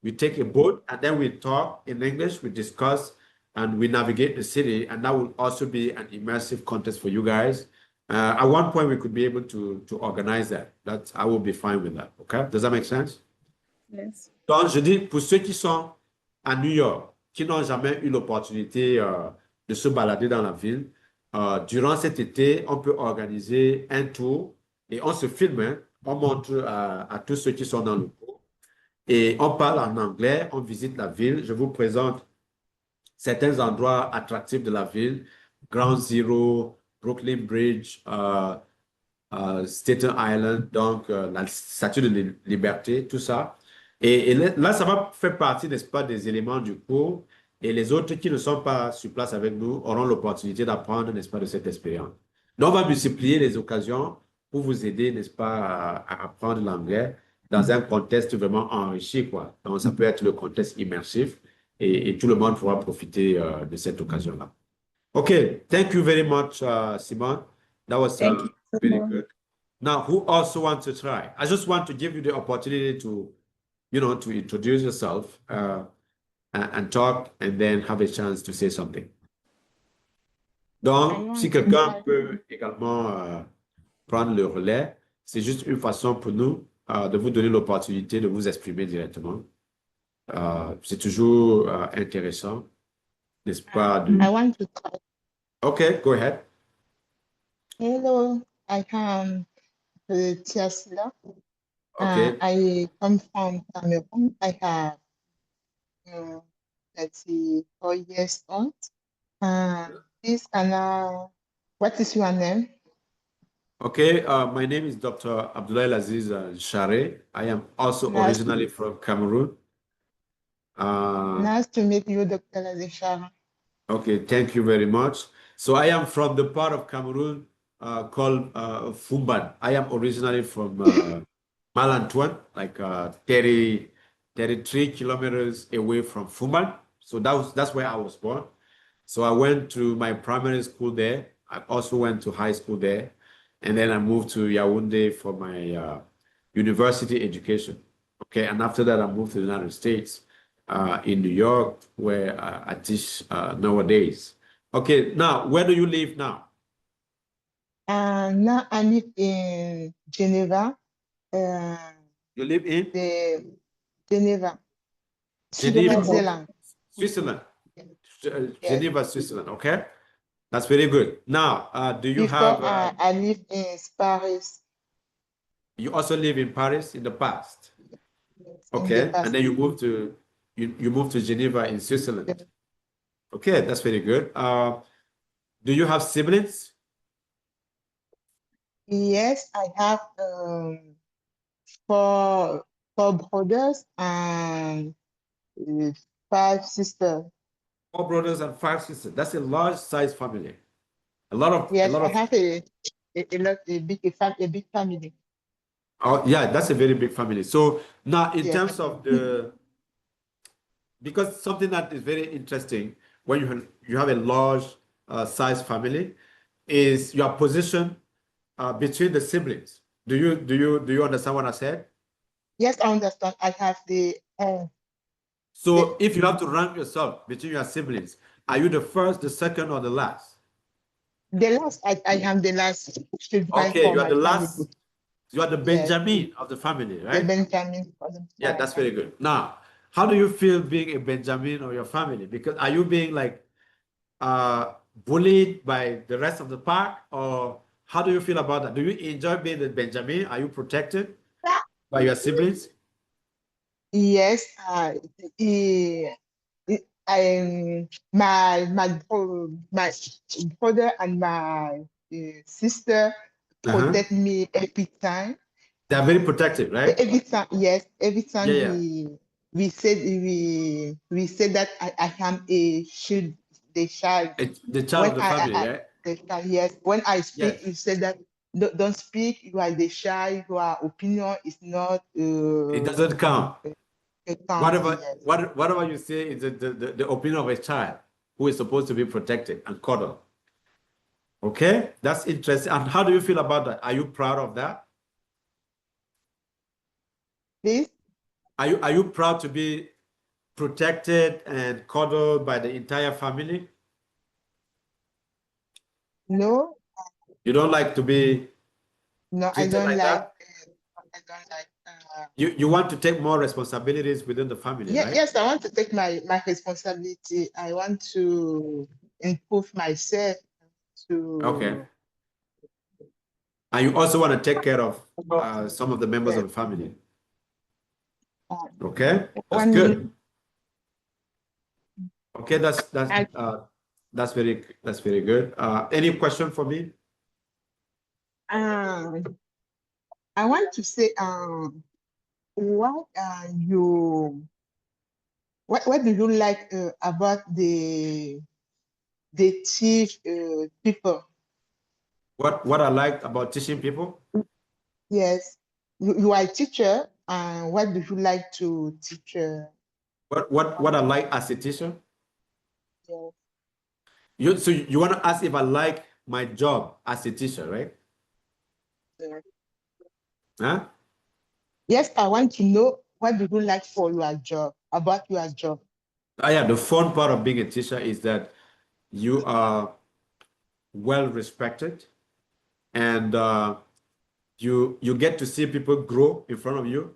Speaker 1: We take a boat and then we talk in English, we discuss, and we navigate the city. And that will also be an immersive contest for you guys. At one point, we could be able to organize that. I will be fine with that. Okay? Does that make sense?
Speaker 5: Yes.
Speaker 1: Donc, je dis, pour ceux qui sont à New York, qui n'ont jamais eu l'opportunité de se balader dans la ville, durant cet été, on peut organiser un tour et on se filme, hein. On montre à tous ceux qui sont dans le cours. Et on parle en anglais, on visite la ville. Je vous présente certains endroits attractifs de la ville. Ground Zero, Brooklyn Bridge, Staten Island, donc la Statue de Liberté, tout ça. Et là, ça va faire partie, n'est-ce pas, des éléments du cours. Et les autres qui ne sont pas sur place avec nous auront l'opportunité d'apprendre, n'est-ce pas, de cette expérience. Donc, on va multiplier les occasions pour vous aider, n'est-ce pas, à apprendre l'anglais dans un contexte vraiment enrichi, quoi. Donc, ça peut être le contexte immersif et tout le monde pourra profiter de cette occasion-là. Okay, thank you very much, Simon. That was
Speaker 5: Thank you.
Speaker 1: very good. Now, who also wants to try? I just want to give you the opportunity to, to introduce yourself and talk and then have a chance to say something. Donc, si quelqu'un peut également prendre le relais, c'est juste une façon pour nous de vous donner l'opportunité de vous exprimer directement. C'est toujours intéressant, n'est-ce pas?
Speaker 6: I want to try.
Speaker 1: Okay, go ahead.
Speaker 6: Hello, I am Tiasla.
Speaker 1: Okay.
Speaker 6: I come from Cameroon. I have 34 years old. Please, what is your name?
Speaker 1: Okay, my name is Dr. Abdullah Aziz Share. I am also
Speaker 6: Nice.
Speaker 1: originally from Cameroon.
Speaker 6: Nice to meet you, Dr. Lazishara.
Speaker 1: Okay, thank you very much. So I am from the part of Cameroon called Fumban. I am originally from Malantuan, like 33 kilometers away from Fumban. So that's where I was born. So I went to my primary school there. I also went to high school there. And then I moved to Yaoundé for my university education. Okay, and after that, I moved to the United States, in New York, where I teach nowadays. Okay, now, where do you live now?
Speaker 6: Now I live in Geneva.
Speaker 1: You live in
Speaker 6: Geneva,
Speaker 1: Geneva,
Speaker 6: Switzerland.
Speaker 1: Switzerland.
Speaker 6: Yes.
Speaker 1: Geneva, Switzerland. Okay, that's very good. Now, do you
Speaker 6: Before
Speaker 1: have?
Speaker 6: I live in Paris.
Speaker 1: You also live in Paris in the past.
Speaker 6: In
Speaker 1: Okay,
Speaker 6: the past.
Speaker 1: and then you moved to Geneva in Switzerland. Okay, that's very good. Do you have siblings?
Speaker 6: Yes, I have four brothers and 5 sisters.
Speaker 1: 4 brothers and 5 sisters. That's a large size family. A lot of
Speaker 6: Yes, I have a big family.
Speaker 1: Oh, yeah, that's a very big family. So now, in
Speaker 6: Yes.
Speaker 1: terms of because something that is very interesting when you have a large size family is your position between the siblings. Do you understand what I said?
Speaker 6: Yes, I understand. I have the
Speaker 1: So if you have to rank yourself between your siblings, are you the first, the second, or the last?
Speaker 6: last. I am the last.
Speaker 1: Okay, you are the last.
Speaker 6: Family.
Speaker 1: You are the
Speaker 6: Yes.
Speaker 1: Benjamin of the family,
Speaker 6: The
Speaker 1: right?
Speaker 6: Benjamin.
Speaker 1: Yeah, that's very good. Now, how do you feel being a Benjamin of your family? Because are you being like bullied by the rest of the pack, or how do you feel about that? Do you enjoy being the Benjamin? Are you protected by your siblings?
Speaker 6: Yes, my brother and my sister protect me every time.
Speaker 1: They are very protective, right?
Speaker 6: Every time, yes. Every time
Speaker 1: Yeah.
Speaker 6: we said that I am the child.
Speaker 1: The child of the family, right?
Speaker 6: Yes. When I speak,
Speaker 1: Yes.
Speaker 6: you said that don't speak. You are the child. Your opinion is not.
Speaker 1: It doesn't count.
Speaker 6: Whatever.
Speaker 1: Whatever you say is the opinion of a child who is supposed to be protected and coddled. Okay, that's interesting. And how do you feel about that? Are you proud of that?
Speaker 6: Please?
Speaker 1: Are you proud to be protected and coddled by the entire family?
Speaker 6: No.
Speaker 1: You don't like to be
Speaker 6: No, I
Speaker 1: treated
Speaker 6: don't
Speaker 1: like that?
Speaker 6: I don't like.
Speaker 1: You want to take more responsibilities within the family, right?
Speaker 6: Yes, I want to take my responsibility. I want to improve myself.
Speaker 1: Okay. And you also want to take care of some of the members of the family. Okay, that's good. Okay, that's very good. Any question for me?
Speaker 6: I want to say, what do you like about the teach people?
Speaker 1: What I like about teaching people?
Speaker 6: Yes, you are a teacher, and what do you like to teach?
Speaker 1: What I like as a teacher?
Speaker 6: Yes.
Speaker 1: So you want to ask if I like my job as a teacher, right?
Speaker 6: Yes.
Speaker 1: Huh?
Speaker 6: Yes, I want to know what do you like for your job, about your job.
Speaker 1: Yeah, the fun part of being a teacher is that you are well respected, and you get to see people grow in front of you.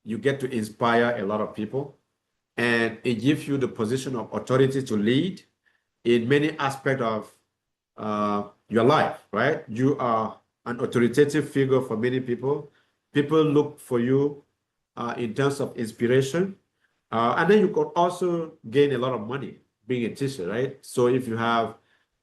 Speaker 1: You get to inspire a lot of people, and it gives you the position of authority to lead in many aspects of your life, right? You are an authoritative figure for many people. People look for you in terms of inspiration. And then you could also gain a lot of money being a teacher, right? So if you have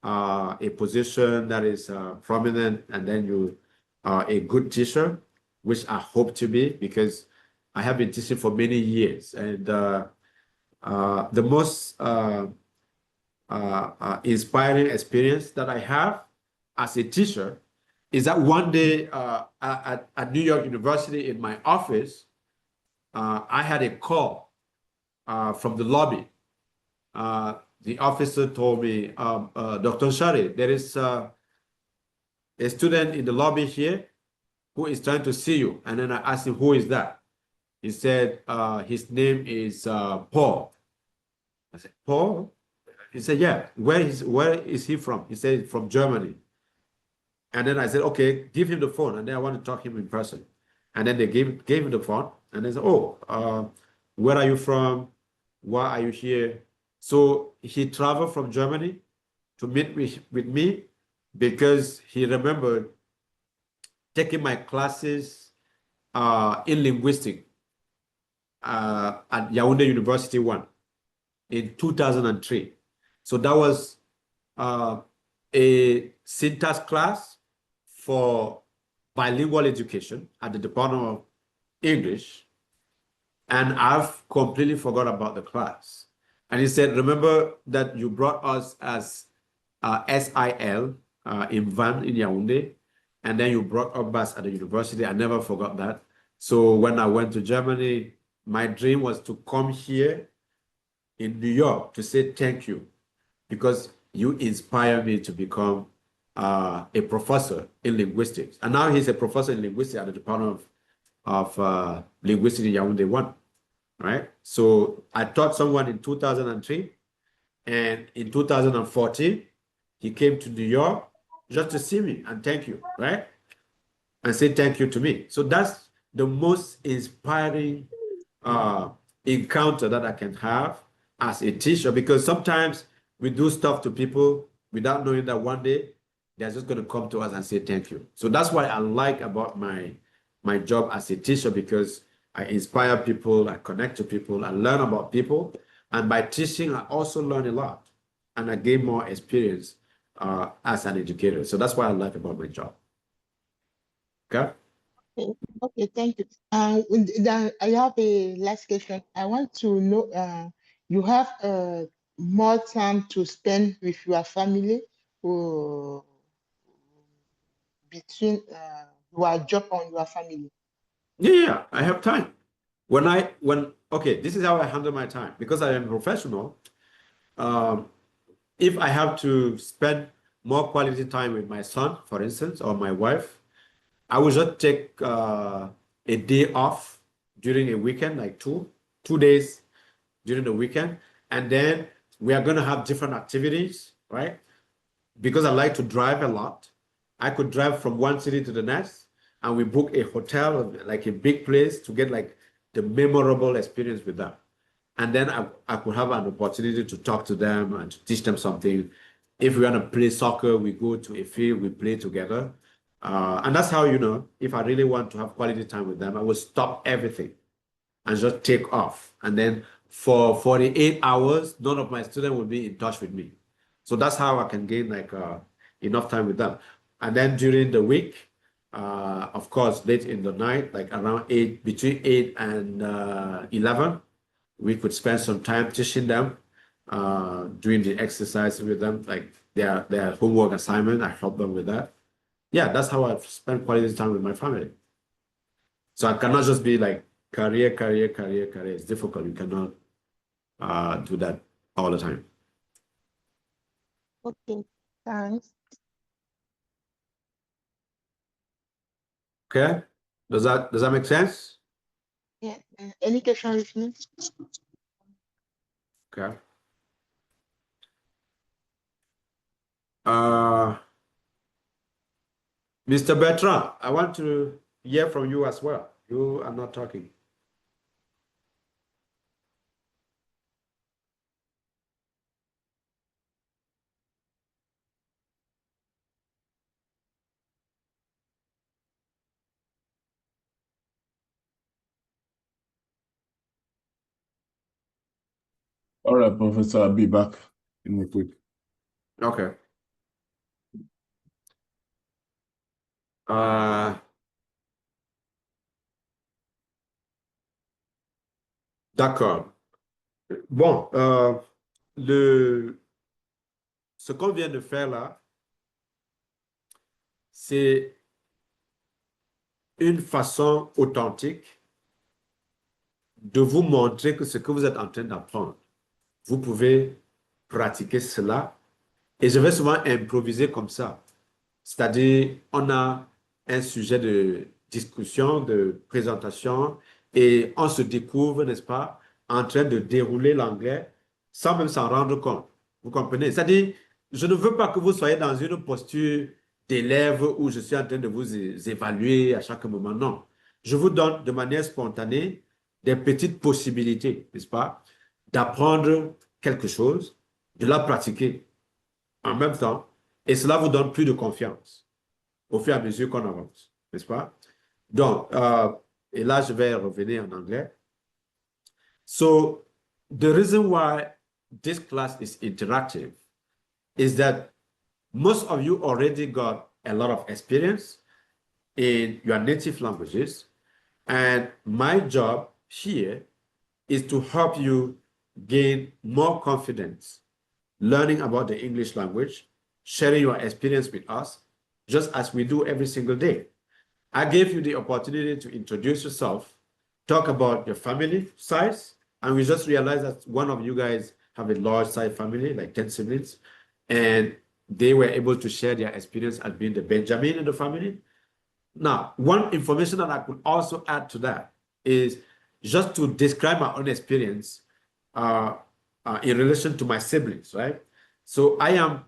Speaker 1: a position that is prominent and then you are a good teacher, which I hope to be because I have been teaching for many years. And the most inspiring experience that I have as a teacher is that one day at New York University in my office, I had a call from the lobby. The officer told me, Dr. Shari, there is a student in the lobby here who is trying to see you. And then I asked him, who is that? He said, his name is Paul. I said, Paul? He said, yeah. Where is he from? He said, from Germany. And then I said, okay, give him the phone. And then I want to talk to him in person. And then they gave him the phone. And they said, oh, where are you from? Why are you here? So he traveled from Germany to meet with me because he remembered taking my classes in linguistics at Yaoundé University 1 in 2003. So that was a syntax class for bilingual education at the Department of English. And I've completely forgot about the class. And he said, remember that you brought us as SIL in Van in Yaoundé, and then you brought us at the university. I never forgot that. So when I went to Germany, my dream was to come here in New York to say thank you because you inspired me to become a professor in linguistics. And now he's a professor in linguistics at the Department of Linguistics in Yaoundé 1. Right? So I taught someone in 2003, and in 2014, he came to New York just to see me and thank you, right? And say thank you to me. So that's the most inspiring encounter that I can have as a teacher, because sometimes we do stuff to people without knowing that one day they're just going to come to us and say thank you. So that's what I like about my job as a teacher, because I inspire people, I connect to people, I learn about people. And by teaching, I also learn a lot. And I gain more experience as an educator. So that's what I like about my job. Okay?
Speaker 6: Okay, thank you. Then I have a last question. I want to know, you have more time to spend with your family or between your job and your family?
Speaker 1: Yeah, I have time. Okay, this is how I handle my time. Because I am a professional, if I have to spend more quality time with my son, for instance, or my wife, I will just take a day off during a weekend, like two days during the weekend. And then we are going to have different activities, right? Because I like to drive a lot, I could drive from one city to the next, and we book a hotel, like a big place, to get like the memorable experience with them. And then I could have an opportunity to talk to them and to teach them something. If we want to play soccer, we go to a field, we play together. And that's how, if I really want to have quality time with them, I will stop everything and just take off. And then for 48 hours, none of my students will be in touch with me. So that's how I can gain like enough time with them. And then during the week, of course, late in the night, like around between 8 and 11, we could spend some time teaching them, doing the exercise with them, like their homework assignment. I help them with that. Yeah, that's how I spend quality time with my family. So I cannot just be like career. It's difficult. You cannot do that all the time.
Speaker 6: Okay, thanks.
Speaker 1: Okay, does that make sense?
Speaker 6: Yeah. Any question with me?
Speaker 1: Okay. Mr. Bertrand, I want to hear from you as well. You are not talking.
Speaker 7: All right, Professor, I'll be back in a quick.
Speaker 1: Okay. D'accord. Bon, ce qu'on vient de faire là, c'est une façon authentique de vous montrer que ce que vous êtes en train d'apprendre, vous pouvez pratiquer cela. Et je vais souvent improviser comme ça. C'est-à-dire, on a un sujet de discussion, de présentation, et on se découvre, n'est-ce pas, en train de dérouler l'anglais sans même s'en rendre compte. Vous comprenez? C'est-à-dire, je ne veux pas que vous soyez dans une posture d'élève où je suis en train de vous évaluer à chaque moment. Non. Je vous donne de manière spontanée des petites possibilités, n'est-ce pas, d'apprendre quelque chose, de la pratiquer en même temps, et cela vous donne plus de confiance au fur et à mesure qu'on avance, n'est-ce pas? Donc, et là, je vais revenir en anglais. So, the reason why this class is interactive is that most of you already got a lot of experience in your native languages, and my job here is to help you gain more confidence learning about the English language, sharing your experience with us, just as we do every single day. I gave you the opportunity to introduce yourself, talk about your family size, and we just realized that one of you guys have a large size family, like 10 siblings, and they were able to share their experience as being the Benjamin in the family. Now, one information that I could also add to that is just to describe my own experience in relation to my siblings, right? So I am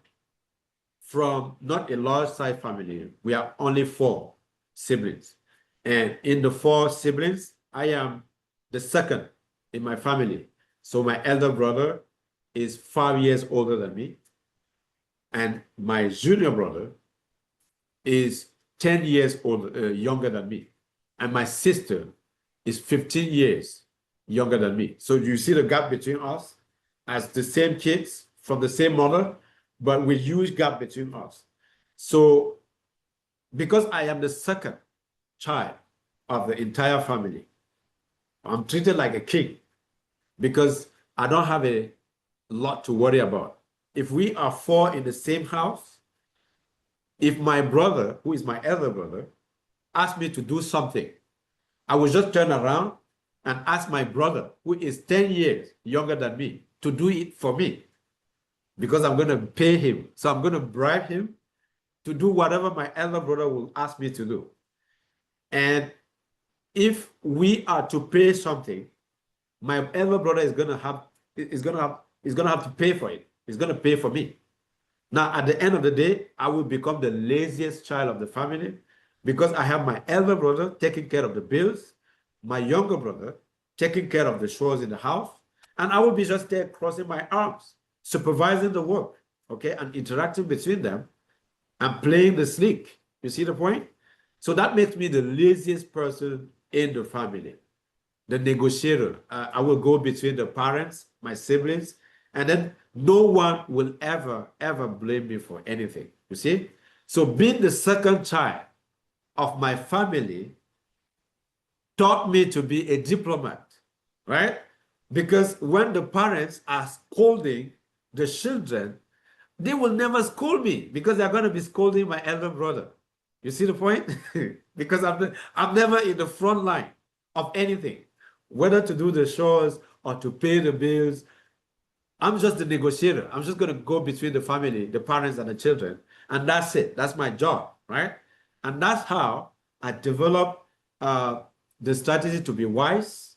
Speaker 1: from not a large size family. We are only 4 siblings. And in the 4 siblings, I am the second in my family. So my elder brother is 5 years older than me. And my junior brother is 10 years older, younger than me. And my sister is 15 years younger than me. So you see the gap between us as the same kids from the same mother, but with huge gap between us. So because I am the second child of the entire family, I'm treated like a king because I don't have a lot to worry about. If we are 4 in the same house, if my brother, who is my elder brother, asks me to do something, I will just turn around and ask my brother, who is 10 years younger than me, to do it for me because I'm going to pay him. So I'm going to bribe him to do whatever my elder brother will ask me to do. And if we are to pay something, my elder brother is going to have to pay for it. He's going to pay for me. Now, at the end of the day, I will become the laziest child of the family because I have my elder brother taking care of the bills, my younger brother taking care of the chores in the house, and I will be just there crossing my arms, supervising the work, okay, and interacting between them and playing the sneak. You see the point? So that makes me the laziest person in the family, the negotiator. I will go between the parents, my siblings, and then no one will ever blame me for anything. You see? So being the second child of my family taught me to be a diplomat, right? Because when the parents are scolding the children, they will never scold me because they're going to be scolding my elder brother. You see the point? Because I'm never in the front line of anything, whether to do the chores or to pay the bills. I'm just the negotiator. I'm just going to go between the family, the parents and the children. And that's it. That's my job, right? And that's how I develop the strategy to be wise,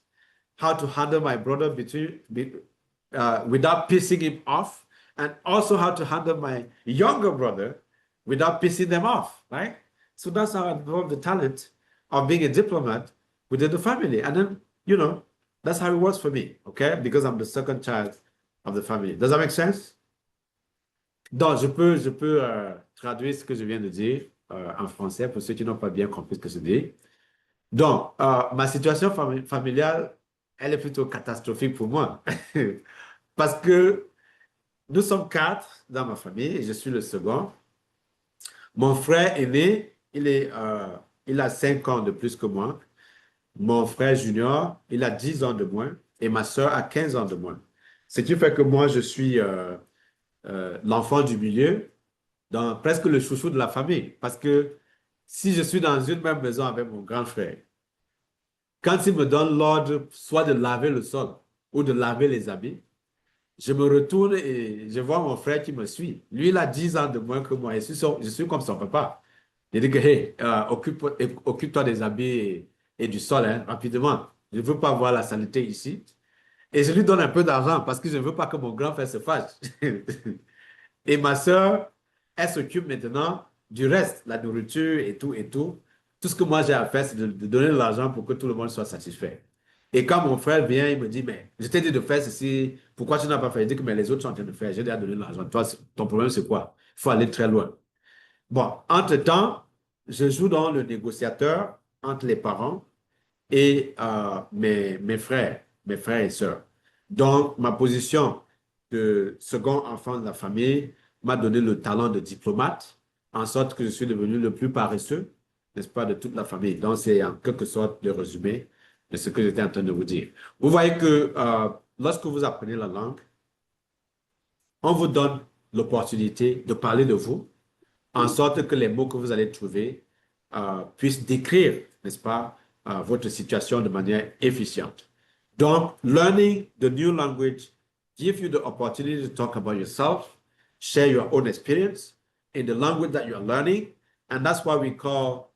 Speaker 1: how to handle my brother without pissing him off, and also how to handle my younger brother without pissing them off, right? So that's how I developed the talent of being a diplomat within the family. And then, you know, that's how it works for me, okay? Because I'm the second child of the family. Does that make sense? Donc, je peux traduire ce que je viens de dire en français pour ceux qui n'ont pas bien compris ce que je dis. Donc, ma situation familiale, elle est plutôt catastrophique pour moi. Parce que nous sommes 4 dans ma famille et je suis le second. Mon frère aîné, il a 5 ans de plus que moi. Mon frère junior, il a 10 ans de moins et ma soeur a 15 ans de moins. Ce qui fait que moi, je suis l'enfant du milieu, dans presque le chouchou de la famille. Parce que si je suis dans une même maison avec mon grand frère, quand il me donne l'ordre soit de laver le sol ou de laver les habits, je me retourne et je vois mon frère qui me suit. Lui, il a 10 ans de moins que moi. Je suis comme son papa. Il dit que, hey, occupe-toi des habits et du sol, hein, rapidement. Je ne veux pas voir la saleté ici. Et je lui donne un peu d'argent parce que je ne veux pas que mon grand frère se fâche. Et ma soeur, elle s'occupe maintenant du reste, la nourriture et tout et tout. Tout ce que moi j'ai à faire, c'est de donner de l'argent pour que tout le monde soit satisfait. Et quand mon frère vient, il me dit, mais je t'ai dit de faire ceci, pourquoi tu n'as pas fait? Il dit que mais les autres sont en train de faire, j'ai déjà donné de l'argent. Toi, ton problème, c'est quoi? Il faut aller très loin. Bon, entre-temps, je joue dans le négociateur entre les parents et mes frères et sœurs. Donc, ma position de second enfant de la famille m'a donné le talent de diplomate, en sorte que je suis devenu le plus paresseux, n'est-ce pas, de toute la famille. Donc, c'est en quelque sorte le résumé de ce que j'étais en train de vous dire. Vous voyez que lorsque vous apprenez la langue, on vous donne l'opportunité de parler de vous, en sorte que les mots que vous allez trouver puissent décrire, n'est-ce pas, votre situation de manière efficiente. Donc, learning the new language gives you the opportunity to talk about yourself, share your own experience in the language that you're learning, and that's why we call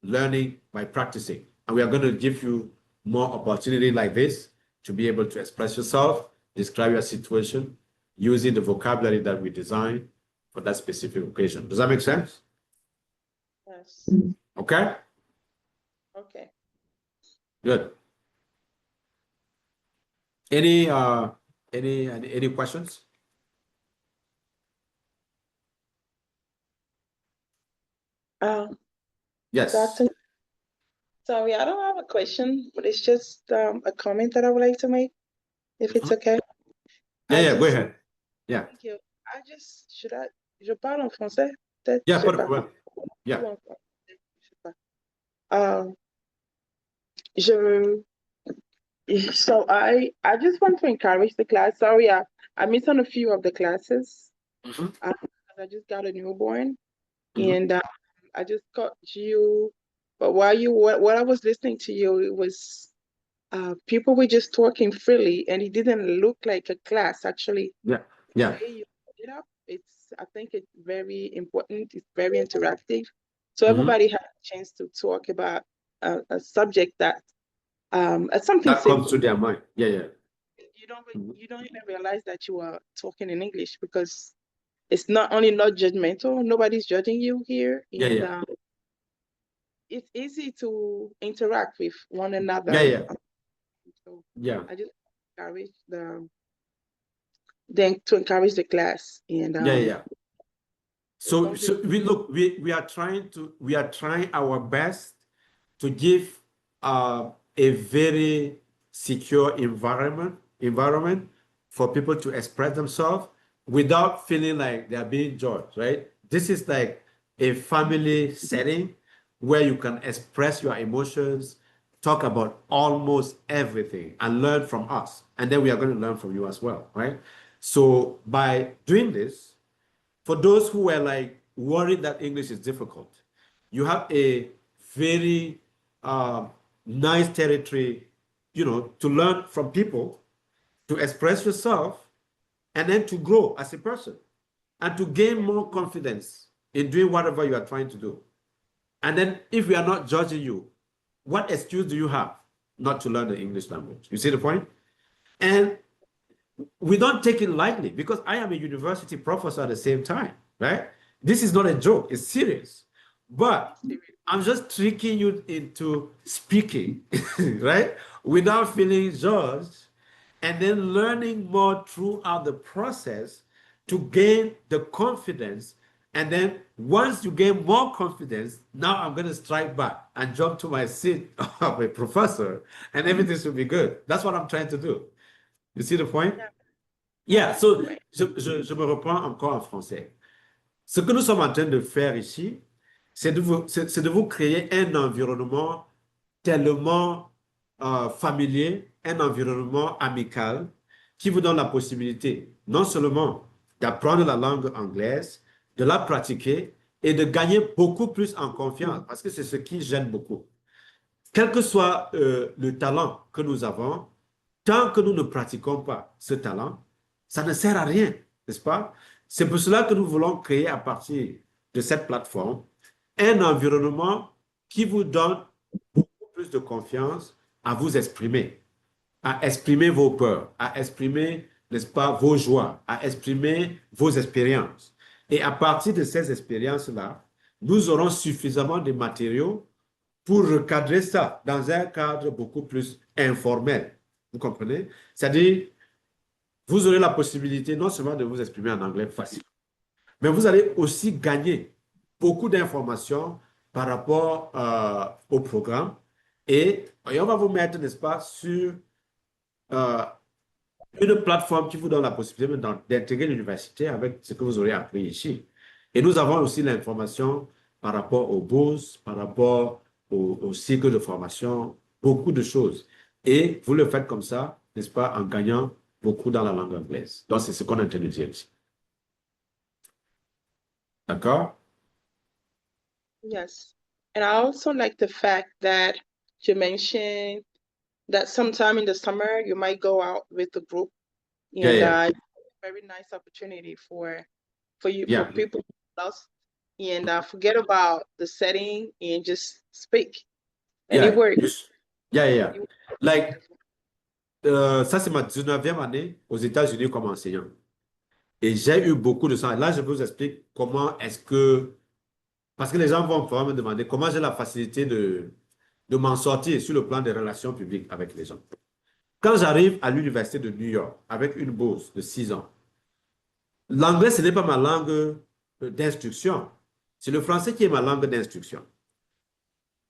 Speaker 1: learning by practicing. And we are going to give you more opportunity like this to be able to express yourself, describe your situation, using the vocabulary that we designed for that specific occasion. Does that make sense?
Speaker 8: Yes.
Speaker 1: Okay?
Speaker 8: Okay.
Speaker 1: Good. Any questions? Yes.
Speaker 8: Dr. Sorry, I don't have a question, but it's just a comment that I would like to make, if it's okay.
Speaker 1: Yeah, go ahead. Yeah.
Speaker 8: Thank you. Je parle en français, peut-être?
Speaker 1: Yeah,
Speaker 8: Je sais
Speaker 1: pas de
Speaker 8: pas.
Speaker 1: problème. Yeah.
Speaker 8: Je sais pas. So I just want to encourage the class. Sorry, I missed on a few of the classes.
Speaker 1: Mhm.
Speaker 8: I just got a newborn,
Speaker 1: Mhm.
Speaker 8: and I just caught you. But while I was listening to you, it was people were just talking freely, and it didn't look like a class actually.
Speaker 1: Yeah. Yeah.
Speaker 8: The way you put it up, I think it's very important. It's very interactive, so
Speaker 1: Mhm.
Speaker 8: everybody had a chance to talk about a subject that something
Speaker 1: That comes
Speaker 8: simple.
Speaker 1: to their mind. Yeah, yeah.
Speaker 8: You don't even realize that you are talking in English because it's not judgmental. Nobody's judging you here,
Speaker 1: Yeah,
Speaker 8: and
Speaker 1: yeah.
Speaker 8: it's easy to interact with one another.
Speaker 1: Yeah, yeah.
Speaker 8: So
Speaker 1: Yeah.
Speaker 8: I just encourage to encourage the class, and
Speaker 1: Yeah, yeah. So
Speaker 8: don't
Speaker 1: we are trying our best to give a very secure environment for people to express themselves without feeling like they are being judged, right? This is like a family setting where you can express your emotions, talk about almost everything, and learn from us. And then we are going to learn from you as well, right? So by doing this, for those who were like worried that English is difficult, you have a very nice territory, to learn from people, to express yourself, and then to grow as a person and to gain more confidence in doing whatever you are trying to do. And then if we are not judging you, what excuse do you have not to learn the English language? You see the point? And we don't take it lightly because I am a university professor at the same time, right? This is not a joke, it's serious. But I'm just tricking you into speaking, right? Without feeling judged, and then learning more throughout the process to gain the confidence. And then once you gain more confidence, now I'm going to strike back and jump to my seat of a professor, and everything should be good. That's what I'm trying to do. You see the point? Yeah, so je me reprends encore en français. Ce que nous sommes en train de faire ici, c'est de vous créer un environnement tellement familier, un environnement amical qui vous donne la possibilité non seulement d'apprendre la langue anglaise, de la pratiquer et de gagner beaucoup plus en confiance, parce que c'est ce qui gêne beaucoup. Quel que soit le talent que nous avons, tant que nous ne pratiquons pas ce talent, ça ne sert à rien, n'est-ce pas? C'est pour cela que nous voulons créer à partir de cette plateforme un environnement qui vous donne beaucoup plus de confiance à vous exprimer, à exprimer vos peurs, à exprimer, n'est-ce pas, vos joies, à exprimer vos expériences. Et à partir de ces expériences-là, nous aurons suffisamment de matériaux pour recadrer ça dans un cadre beaucoup plus informel. Vous comprenez? C'est-à-dire, vous aurez la possibilité non seulement de vous exprimer en anglais facile, mais vous allez aussi gagner beaucoup d'informations par rapport au programme et on va vous mettre, n'est-ce pas, sur une plateforme qui vous donne la possibilité d'intégrer l'université avec ce que vous aurez appris ici. Et nous avons aussi l'information par rapport aux bourses, par rapport au cycle de formation, beaucoup de choses. Et vous le faites comme ça, n'est-ce pas, en gagnant beaucoup dans la langue anglaise. Donc, c'est ce qu'on est en train de dire ici. D'accord?
Speaker 8: Yes. And I also like the fact that you mentioned that sometime in the summer you might go out with the group,
Speaker 1: Yeah,
Speaker 8: and
Speaker 1: yeah.
Speaker 8: very nice opportunity for you,
Speaker 1: Yeah.
Speaker 8: for people else, and forget about the setting and just speak. And
Speaker 1: Yeah,
Speaker 8: it works.
Speaker 1: yeah, yeah. Like, ça, c'est ma 19e année aux États-Unis comme enseignant. Et j'ai eu beaucoup de ça. Là, je vous explique comment est-ce que... Parce que les gens vont pouvoir me demander comment j'ai la facilité de m'en sortir sur le plan des relations publiques avec les gens. Quand j'arrive à l'Université de New York avec une bourse de 6 ans, l'anglais, ce n'est pas ma langue d'instruction. C'est le français qui est ma langue d'instruction.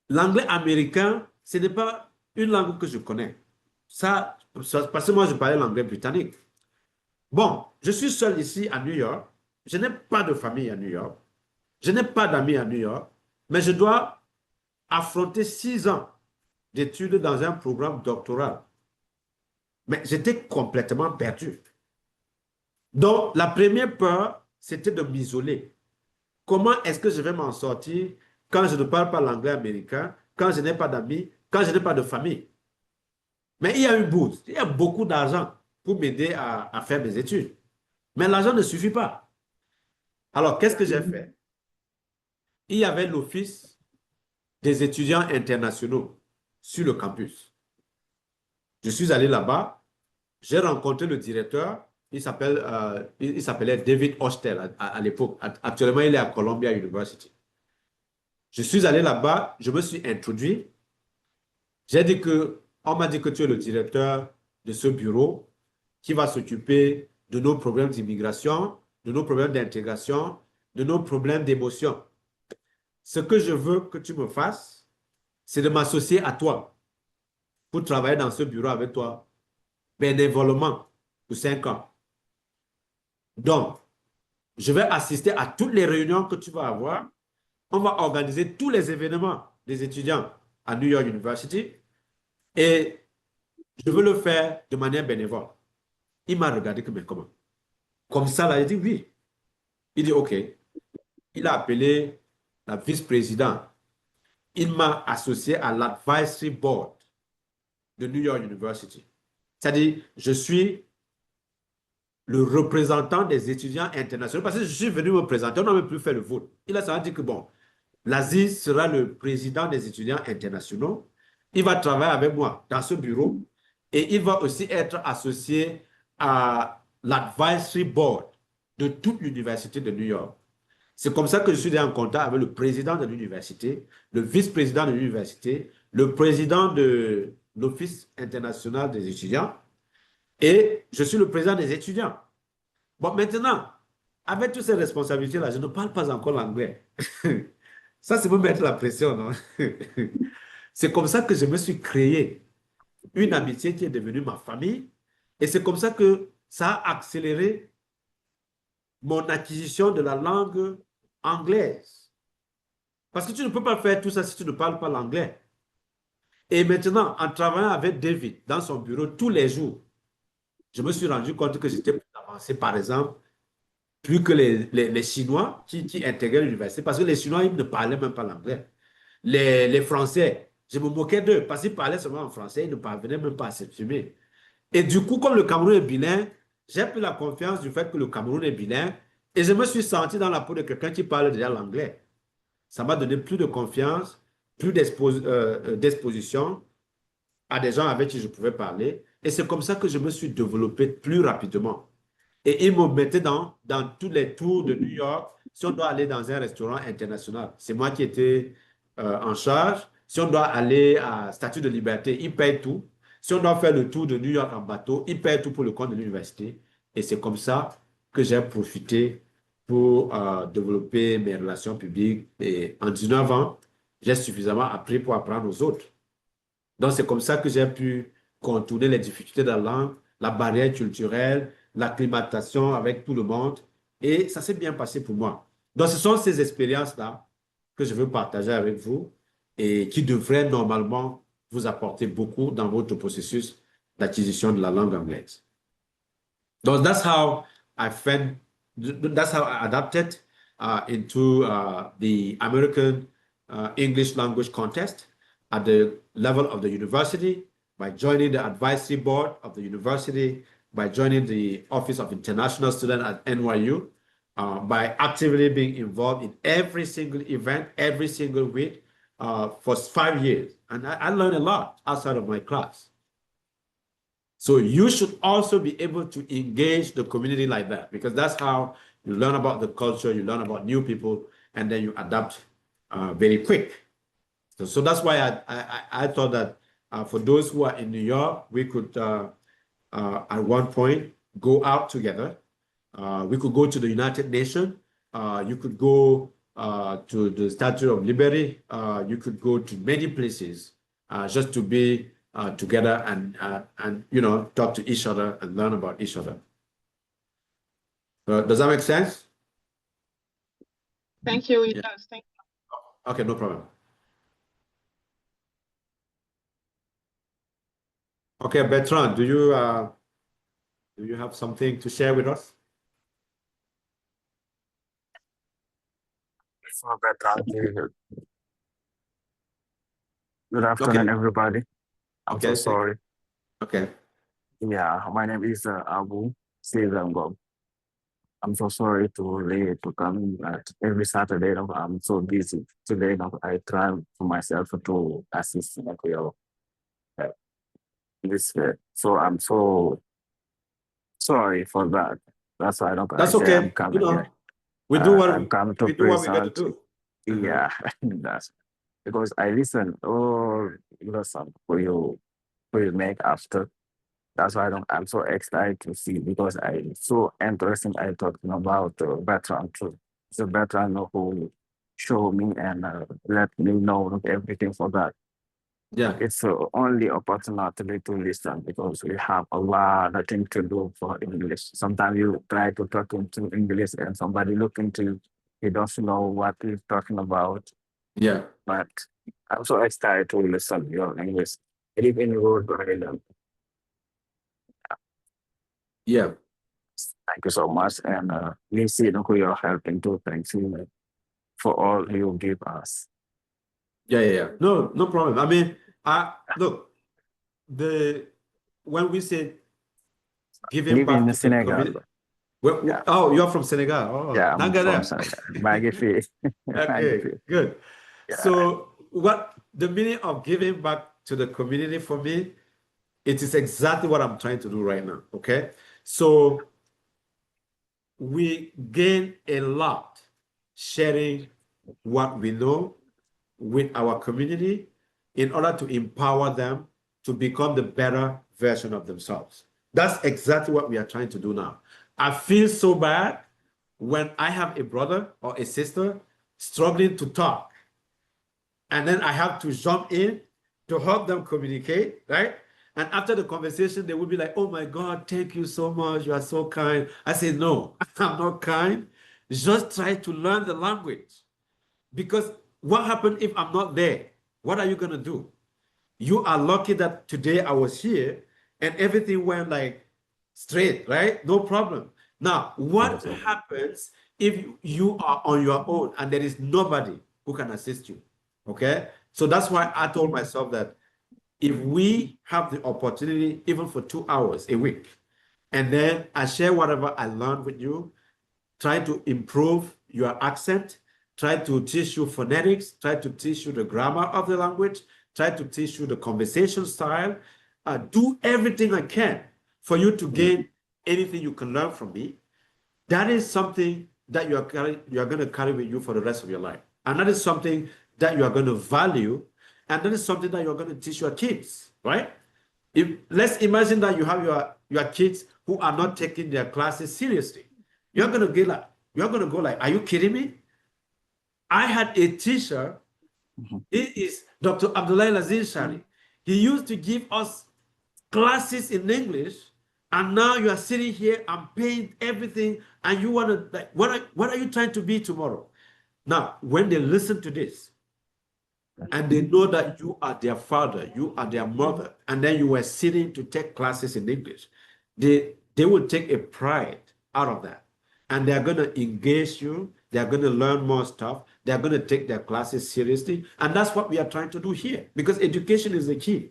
Speaker 1: L'anglais américain, ce n'est pas une langue que je connais. Ça, parce que moi, je parlais l'anglais britannique. Bon, je suis seul ici à New York. Je n'ai pas de famille à New York. Je n'ai pas d'amis à New York. Mais je dois affronter 6 ans d'études dans un programme doctoral. Mais j'étais complètement perdu. Donc, la première peur, c'était de m'isoler. Comment est-ce que je vais m'en sortir quand je ne parle pas l'anglais américain, quand je n'ai pas d'amis, quand je n'ai pas de famille? Mais il y a une bourse, il y a beaucoup d'argent pour m'aider à faire mes études. Mais l'argent ne suffit pas. Alors, qu'est-ce que j'ai fait? Il y avait l'Office des étudiants internationaux sur le campus. Je suis allé là-bas, j'ai rencontré le directeur, il s'appelait David Hostel à l'époque. Actuellement, il est à Columbia University. Je suis allé là-bas, je me suis introduit. J'ai dit que, on m'a dit que tu es le directeur de ce bureau qui va s'occuper de nos problèmes d'immigration, de nos problèmes d'intégration, de nos problèmes d'émotion. Ce que je veux que tu me fasses, c'est de m'associer à toi pour travailler dans ce bureau avec toi bénévolement pour 5 ans. Donc, je vais assister à toutes les réunions que tu vas avoir. On va organiser tous les événements des étudiants à New York University et je veux le faire de manière bénévole. Il m'a regardé comme comment? Comme ça, là, il dit oui. Il dit OK. Il a appelé la vice-présidente. Il m'a associé à l'advisory board de New York University. C'est-à-dire, je suis le représentant des étudiants internationaux parce que je suis venu me présenter, on n'a même plus fait le vote. Il a seulement dit que bon, l'Aziz sera le président des étudiants internationaux. Il va travailler avec moi dans ce bureau et il va aussi être associé à l'advisory board de toute l'université de New York. C'est comme ça que je suis en contact avec le président de l'université, le vice-président de l'université, le président de l'Office international des étudiants et je suis le président des étudiants. Bon, maintenant, avec toutes ces responsabilités-là, je ne parle pas encore l'anglais. Ça, c'est me mettre la pression, non? C'est comme ça que je me suis créé une amitié qui est devenue ma famille. Et c'est comme ça que ça a accéléré mon acquisition de la langue anglaise. Parce que tu ne peux pas faire tout ça si tu ne parles pas l'anglais. Et maintenant, en travaillant avec David dans son bureau tous les jours, je me suis rendu compte que j'étais plus avancé, par exemple, plus que les Chinois qui intégraient l'université, parce que les Chinois, ils ne parlaient même pas l'anglais. Les Français, je me moquais d'eux, parce qu'ils parlaient seulement en français, ils ne parvenaient même pas à s'exprimer. Et du coup, comme le Cameroun est bilingue, j'ai pris la confiance du fait que le Cameroun est bilingue, et je me suis senti dans la peau de quelqu'un qui parle déjà l'anglais. Ça m'a donné plus de confiance, plus d'exposition à des gens avec qui je pouvais parler. Et c'est comme ça que je me suis développé plus rapidement. Et ils me mettaient dans tous les tours de New York. Si on doit aller dans un restaurant international, c'est moi qui étais en charge. Si on doit aller à Statue de Liberté, ils payent tout. Si on doit faire le tour de New York en bateau, ils payent tout pour le compte de l'université. Et c'est comme ça que j'ai profité pour développer mes relations publiques. Et en 19 ans, j'ai suffisamment appris pour apprendre aux autres. Donc, c'est comme ça que j'ai pu contourner les difficultés de la langue, la barrière culturelle, l'acclimatation avec tout le monde. Et ça s'est bien passé pour moi. Donc, ce sont ces expériences-là que je veux partager avec vous et qui devraient normalement vous apporter beaucoup dans votre processus d'acquisition de la langue anglaise. Donc, that's how I adapted into the American English language contest at the level of the university, by joining the advisory board of the university, by joining the Office of International Students at NYU, by actively being involved in every single event, every single week for 5 years. And I learned a lot outside of my class. So you should also be able to engage the community like that, because that's how you learn about the culture, you learn about new people, and then you adapt very quick. So that's why I thought that for those who are in New York, we could at one point go out together. We could go to the United Nations. You could go to the Statue of Liberty. You could go to many places just to be together and you know, talk to each other and learn about each other. Does that make sense?
Speaker 8: Thank you. It
Speaker 1: Yeah.
Speaker 8: does. Thank you.
Speaker 1: Okay, no problem. Okay, Bertrand, do you have something to share with us?
Speaker 9: So Bertrand, good afternoon, everybody. I'm so
Speaker 1: Okay,
Speaker 9: sorry.
Speaker 1: Okay.
Speaker 9: Yeah, my name is Abu Silvango. I'm so sorry to come every Saturday. I'm so busy today. I try for myself to assist your this. So I'm so sorry for that. That's why
Speaker 1: That's
Speaker 9: I say
Speaker 1: okay.
Speaker 9: I'm coming
Speaker 1: You know,
Speaker 9: here.
Speaker 1: we do what
Speaker 9: I'm coming to
Speaker 1: we do what we got to
Speaker 9: present.
Speaker 1: do.
Speaker 9: Yeah, that's because I listen all lesson for you make after. That's why I'm so excited to see, because I so interesting. I talking about Bertrand too. So Bertrand who show me and let me know everything for that.
Speaker 1: Yeah.
Speaker 9: It's only opportunity to listen, because we have a lot of things to do for English. Sometimes you try to talk into English and somebody look into you, he doesn't know what he's talking about.
Speaker 1: Yeah.
Speaker 9: But I'm so excited to listen your English. Even Rhode Island.
Speaker 1: Yeah.
Speaker 9: Thank you so much. And we see you're helping too. Thank you for all you give us.
Speaker 1: Yeah. No problem. I mean, look, when we say giving
Speaker 9: Live
Speaker 1: back
Speaker 9: in
Speaker 1: to the
Speaker 9: Senegal.
Speaker 1: community.
Speaker 9: Yeah.
Speaker 1: Oh, you're from Senegal. Oh,
Speaker 9: Yeah, I'm
Speaker 1: Nangada.
Speaker 9: from Senegal. Magafi.
Speaker 1: Okay, good.
Speaker 9: Yeah.
Speaker 1: So what the meaning of giving back to the community for me, it is exactly what I'm trying to do right now. Okay. So we gain a lot sharing what we know with our community in order to empower them to become the better version of themselves. That's exactly what we are trying to do now. I feel so bad when I have a brother or a sister struggling to talk, and then I have to jump in to help them communicate, right? And after the conversation, they will be like, oh my God, thank you so much. You are so kind. I say, no, I'm not kind. Just try to learn the language. Because what happened if I'm not there? What are you going to do? You are lucky that today I was here and everything went like straight, right? No problem. Now, what happens if you are on your own and there is nobody who can assist you? Okay. So that's why I told myself that if we have the opportunity, even for 2 hours a week, and then I share whatever I learned with you, try to improve your accent, try to teach you phonetics, try to teach you the grammar of the language, try to teach you the conversation style, do everything I can for you to gain anything you can learn from me. That is something that you are going to carry with you for the rest of your life. And that is something that you are going to value. And that is something that you're going to teach your kids, right? Let's imagine that you have your kids who are not taking their classes seriously. You're going to go like, are you kidding me? I had a teacher, he is Dr. Abdullah Aziz Shari. He used to give us classes in English, and now you are sitting here and paying everything, and you want to, like, what are you trying to be tomorrow? Now, when they listen to this, and they know that you are their father, you are their mother, and then you were sitting to take classes in English, they will take a pride out of that. And they're going to engage you. They're going to learn more stuff. They're going to take their classes seriously. And that's what we are trying to do here, because education is the key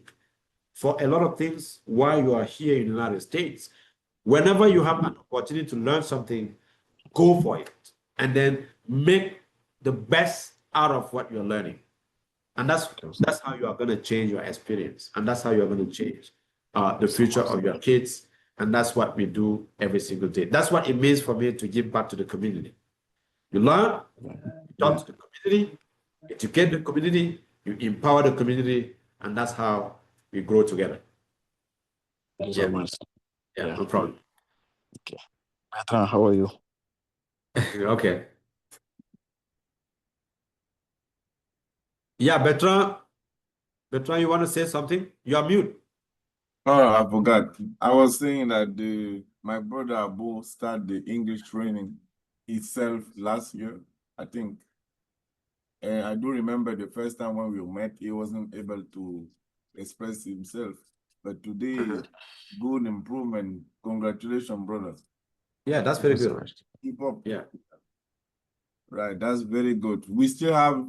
Speaker 1: for a lot of things while you are here in the United States. Whenever you have an opportunity to learn something, go for it. And then make the best out of what you're learning. And that's how you are going to change your experience. And that's how you're going to change the future of your kids. And that's what we do every single day. That's what it means for me to give back to the community. You learn, you talk to the community, educate the community, you empower the community, and that's how we grow together.
Speaker 9: Thank you so much.
Speaker 1: Yeah, no problem.
Speaker 9: Okay. Bertrand, how are you?
Speaker 1: Okay. Yeah, Bertrand, you want to say something? You are mute.
Speaker 7: Oh, I forgot. I was saying that my brother Abu started the English training itself last year, I think. And I do remember the first time when we met, he wasn't able to express himself. But today, good improvement. Congratulations, brother.
Speaker 1: Yeah, that's very good.
Speaker 7: Keep up.
Speaker 1: Yeah.
Speaker 7: Right, that's very good. We still have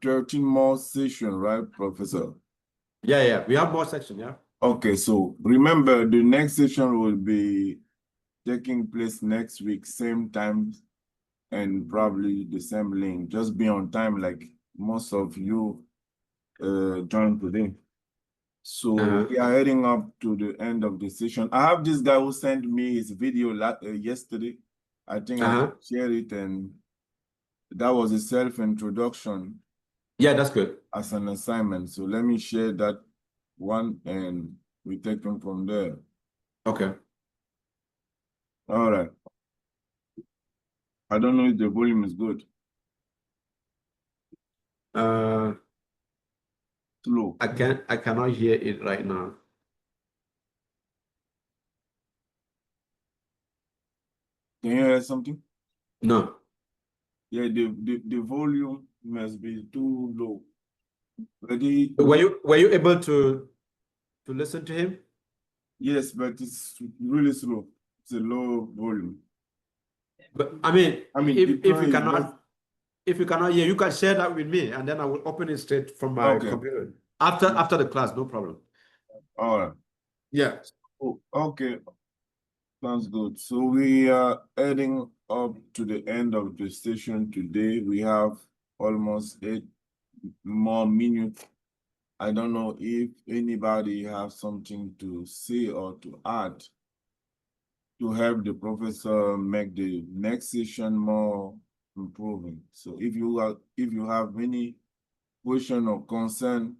Speaker 7: 13 more sessions, right, Professor?
Speaker 1: Yeah, we have more sections, yeah.
Speaker 7: Okay, so remember the next session will be taking place next week, same time and probably the same link. Just be on time like most of you joined today. So we are heading up to the end of the session. I have this guy who sent me his video yesterday. I think I can share it, and that was a self-introduction.
Speaker 1: Yeah, that's good.
Speaker 7: As an assignment. So let me share that one and we take them from there.
Speaker 1: Okay.
Speaker 7: All right. I don't know if the volume is good. Slow.
Speaker 1: I cannot hear it right now.
Speaker 7: Can you hear something?
Speaker 1: No.
Speaker 7: Yeah, the volume must be too low.
Speaker 1: Were you able to listen to him?
Speaker 7: Yes, but it's really slow. It's a low volume.
Speaker 1: But I mean if you cannot hear, you can share that with me, and then I will open it straight from my computer after the class. No problem.
Speaker 7: All right.
Speaker 1: Yeah.
Speaker 7: Oh, okay. Sounds good. So we are heading up to the end of the session today. We have almost 8 more minutes. I don't know if anybody has something to say or to add to help the professor make the next session more improving. So if you have any question or concern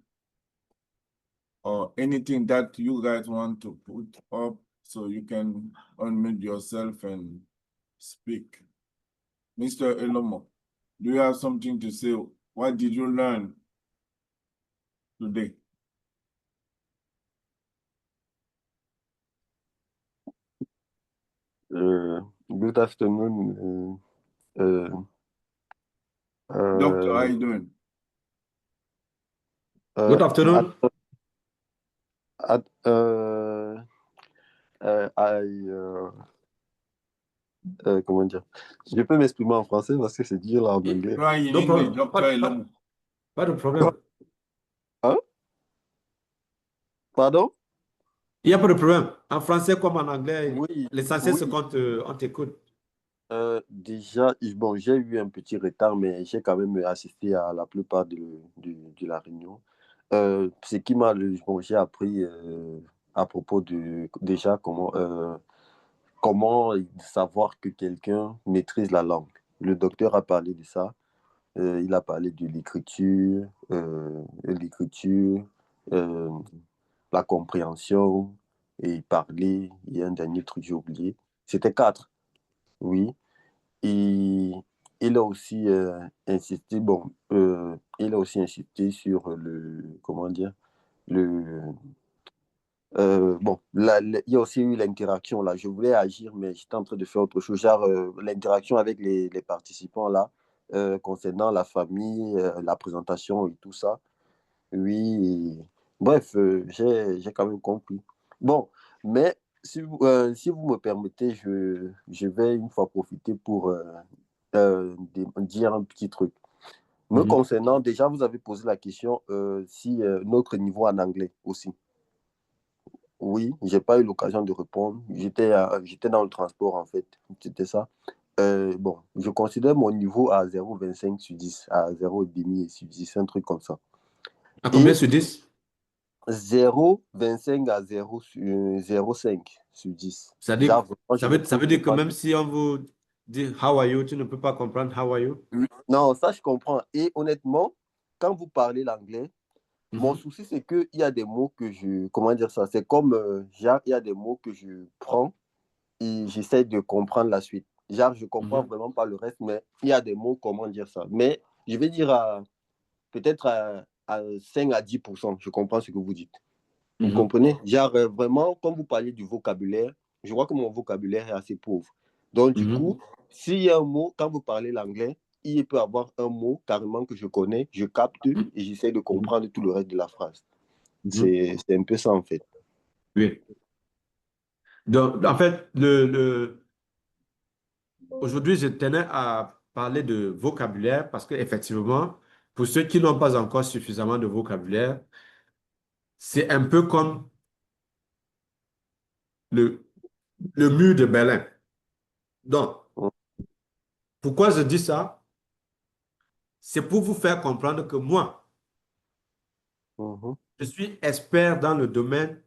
Speaker 7: or anything that you guys want to put up, so you can unmute yourself and speak. Mr. Elomo, do you have something to say? What did you learn today?
Speaker 10: Good afternoon.
Speaker 7: Doctor, how you doing?
Speaker 1: Good afternoon.
Speaker 10: Comment dire? Je peux m'exprimer en français parce que c'est dur là en anglais.
Speaker 7: Try in
Speaker 1: No
Speaker 7: English,
Speaker 1: problem.
Speaker 7: doctor. Elon.
Speaker 1: Pas de problème.
Speaker 10: Hein? Pardon?
Speaker 1: Il n'y a pas de problème. En français comme en anglais,
Speaker 10: Oui,
Speaker 1: l'essentiel, c'est
Speaker 10: oui.
Speaker 1: on t'écoute.
Speaker 10: Déjà, bon, j'ai eu un petit retard, mais j'ai quand même assisté à la plupart de la réunion. Ce qui m'a, bon, j'ai appris à propos de déjà comment savoir que quelqu'un maîtrise la langue. Le docteur a parlé de ça. Il a parlé de l'écriture, la compréhension et parler. Il y a un dernier truc, j'ai oublié. C'était 4, oui. Et il a aussi insisté, bon, il a aussi insisté sur comment dire, bon, il y a aussi eu l'interaction là. Je voulais agir, mais j'étais en train de faire autre chose, genre l'interaction avec les participants là, concernant la famille, la présentation et tout ça. Oui, bref, j'ai quand même compris. Bon, mais si vous me permettez, je vais une fois profiter pour dire un petit truc. Me concernant, déjà, vous avez posé la question si notre niveau en anglais aussi. Oui, je n'ai pas eu l'occasion de répondre. J'étais dans le transport, en fait. C'était ça. Bon, je considère mon niveau à 0,25 sur 10, à 0,5 sur 10, un truc comme ça.
Speaker 1: À combien sur 10?
Speaker 10: 0,25 à 0,5 sur 10.
Speaker 1: Ça veut dire que même si on vous dit how are you, tu ne peux pas comprendre how are you?
Speaker 10: Non, ça je comprends. Et honnêtement, quand vous parlez l'anglais, mon souci c'est qu'il y a des mots que comment dire ça, c'est comme, genre, il y a des mots que je prends et j'essaie de comprendre la suite. Genre, je comprends vraiment pas le reste, mais il y a des mots, comment dire ça. Mais je vais dire peut-être à 5 à 10%, je comprends ce que vous dites. Vous comprenez? Genre, vraiment, quand vous parlez du vocabulaire, je vois que mon vocabulaire est assez pauvre. Donc, du coup, s'il y a un mot, quand vous parlez l'anglais, il peut y avoir un mot carrément que je connais, je capte et j'essaie de comprendre tout le reste de la phrase. C'est un peu ça, en fait.
Speaker 1: Oui. Donc, en fait, aujourd'hui, je tenais à parler de vocabulaire parce qu'effectivement, pour ceux qui n'ont pas encore suffisamment de vocabulaire, c'est un peu comme le mur de Berlin. Donc, pourquoi je dis ça? C'est pour vous faire comprendre que moi, je suis expert dans le domaine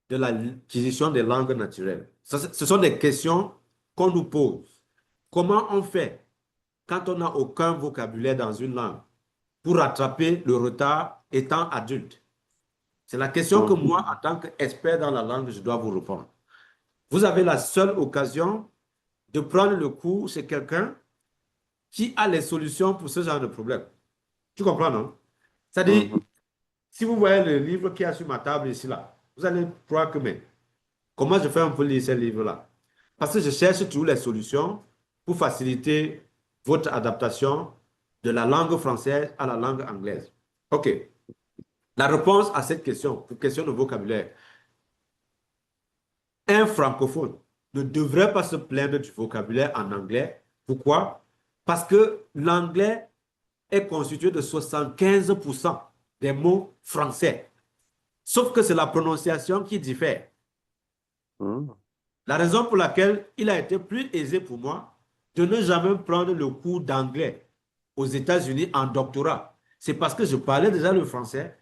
Speaker 1: de l'acquisition des langues naturelles. Ce sont des questions qu'on nous pose. Comment on fait quand on n'a aucun vocabulaire dans une langue pour rattraper le retard étant adulte? C'est la question que moi, en tant qu'expert dans la langue, je dois vous répondre. Vous avez la seule occasion de prendre le cours chez quelqu'un qui a les solutions pour ce genre de problème. Tu comprends, non? C'est-à-dire, si vous voyez le livre qui est sur ma table ici, là, vous allez croire que, mais comment je fais un peu lire ce livre-là? Parce que je cherche toujours les solutions pour faciliter votre adaptation de la langue française à la langue anglaise. OK. La réponse à cette question, pour question de vocabulaire, un francophone ne devrait pas se plaindre du vocabulaire en anglais. Pourquoi? Parce que l'anglais est constitué de 75% des mots français. Sauf que c'est la prononciation qui diffère. La raison pour laquelle il a été plus aisé pour moi de ne jamais prendre le cours d'anglais aux États-Unis en doctorat, c'est parce que je parlais déjà le français.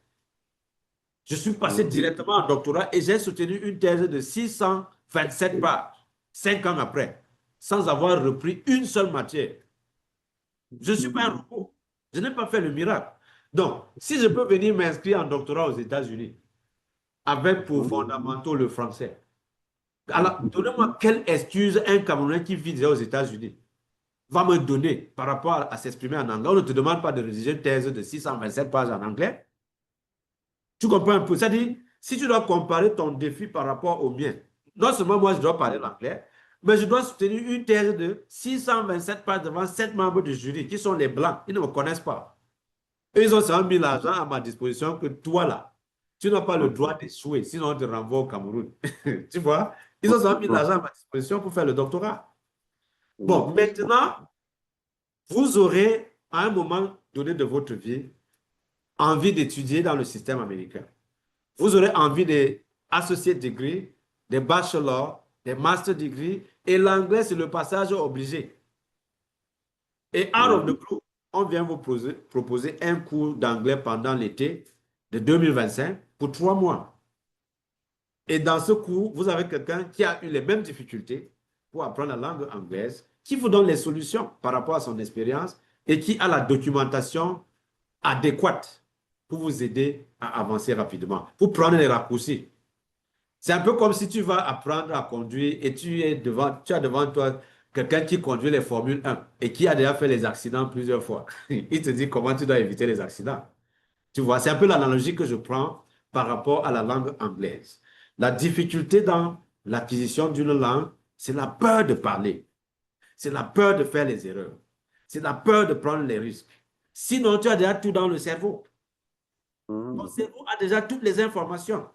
Speaker 1: Je suis passé directement en doctorat et j'ai soutenu une thèse de 627 pages, 5 ans après, sans avoir repris une seule matière. Je ne suis pas un robot. Je n'ai pas fait le miracle. Donc, si je peux venir m'inscrire en doctorat aux États-Unis avec pour fondamentaux le français, alors donnez-moi quelle excuse un Camerounais qui vit déjà aux États-Unis va me donner par rapport à s'exprimer en anglais. On ne te demande pas de rédiger une thèse de 627 pages en anglais. Tu comprends un peu? C'est-à-dire, si tu dois comparer ton défi par rapport au mien, non seulement moi je dois parler l'anglais, mais je dois soutenir une thèse de 627 pages devant 7 membres du jury qui sont les blancs. Ils ne me connaissent pas. Eux, ils ont seulement mis l'argent à ma disposition que toi, là, tu n'as pas le droit d'échouer, sinon on te renvoie au Cameroun. Tu vois? Ils ont seulement mis l'argent à ma disposition pour faire le doctorat. Bon, maintenant, vous aurez, à un moment donné de votre vie, envie d'étudier dans le système américain. Vous aurez envie des associate degree, des bachelors, des master degree, et l'anglais, c'est le passage obligé. Et out of the blue, on vient vous proposer un cours d'anglais pendant l'été de 2025 pour 3 mois. Et dans ce cours, vous avez quelqu'un qui a eu les mêmes difficultés pour apprendre la langue anglaise, qui vous donne les solutions par rapport à son expérience et qui a la documentation adéquate pour vous aider à avancer rapidement, pour prendre les raccourcis. C'est un peu comme si tu vas apprendre à conduire et tu as devant toi quelqu'un qui conduit les Formule 1 et qui a déjà fait les accidents plusieurs fois. Il te dit comment tu dois éviter les accidents. Tu vois, c'est un peu l'analogie que je prends par rapport à la langue anglaise. La difficulté dans l'acquisition d'une langue, c'est la peur de parler. C'est la peur de faire les erreurs. C'est la peur de prendre les risques. Sinon, tu as déjà tout dans le cerveau. Ton cerveau a déjà toutes les informations.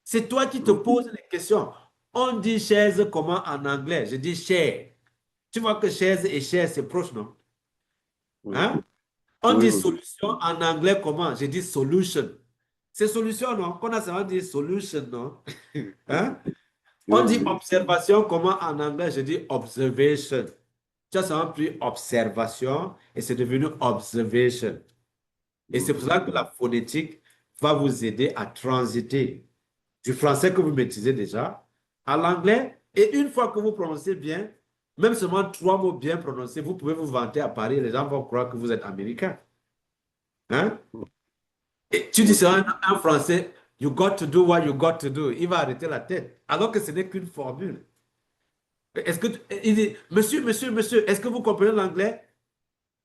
Speaker 1: C'est toi qui te poses les questions. On dit chaise comment en anglais? Je dis chair. Tu vois que chaise et chair, c'est proche, non? Hein? On dit solution en anglais comment? Je dis solution. C'est solution, non? Qu'on a seulement dit solution, non? Hein? On dit observation comment en anglais? Je dis observation. Tu as seulement pris observation et c'est devenu observation. Et c'est pour ça que la phonétique va vous aider à transiter du français que vous maîtrisez déjà à l'anglais. Et une fois que vous prononcez bien, même seulement 3 mots bien prononcés, vous pouvez vous vanter à Paris. Les gens vont croire que vous êtes américain. Hein? Et tu dis ça en français, you got to do what you got to do. Il va arrêter la tête. Alors que ce n'est qu'une formule. Est-ce que il dit, monsieur, est-ce que vous comprenez l'anglais?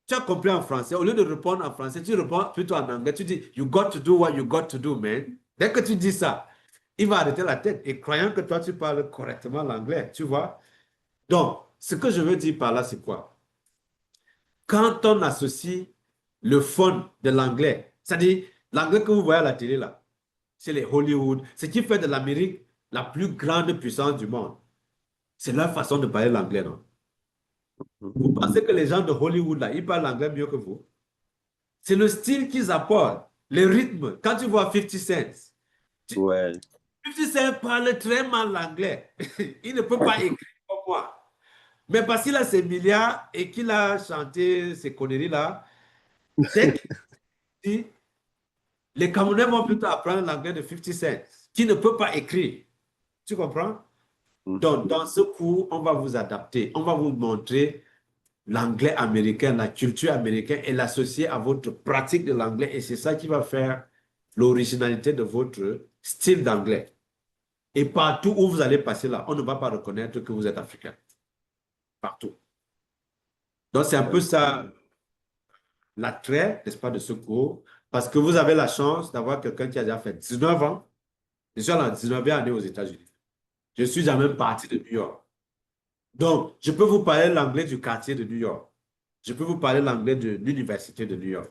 Speaker 1: Tu as compris en français. Au lieu de répondre en français, tu réponds plutôt en anglais. Tu dis, you got to do what you got to do, man. Dès que tu dis ça, il va arrêter la tête et croyant que toi, tu parles correctement l'anglais, tu vois. Donc, ce que je veux dire par là, c'est quoi? Quand on associe le fond de l'anglais, c'est-à-dire l'anglais que vous voyez à la télé là, c'est les Hollywood, ce qui fait de l'Amérique la plus grande puissance du monde. C'est leur façon de parler l'anglais, non? Vous pensez que les gens de Hollywood là, ils parlent l'anglais mieux que vous? C'est le style qu'ils apportent, le rythme. Quand tu vois 50 Cent, 50 Cent parle très mal l'anglais. Il ne peut pas écrire comme moi. Mais parce qu'il a ses milliards et qu'il a chanté ces conneries-là, dès qu'il dit, les Camerounais vont plutôt apprendre l'anglais de 50 Cent, qui ne peut pas écrire. Tu comprends? Donc, dans ce cours, on va vous adapter. On va vous montrer l'anglais américain, la culture américaine et l'associer à votre pratique de l'anglais. Et c'est ça qui va faire l'originalité de votre style d'anglais. Et partout où vous allez passer là, on ne va pas reconnaître que vous êtes africain. Partout. Donc, c'est un peu ça l'attrait, n'est-ce pas, de ce cours. Parce que vous avez la chance d'avoir quelqu'un qui a déjà fait 19 ans. Je suis à la 19e année aux États-Unis. Je suis déjà même parti de New York. Donc, je peux vous parler l'anglais du quartier de New York. Je peux vous parler l'anglais de l'université de New York.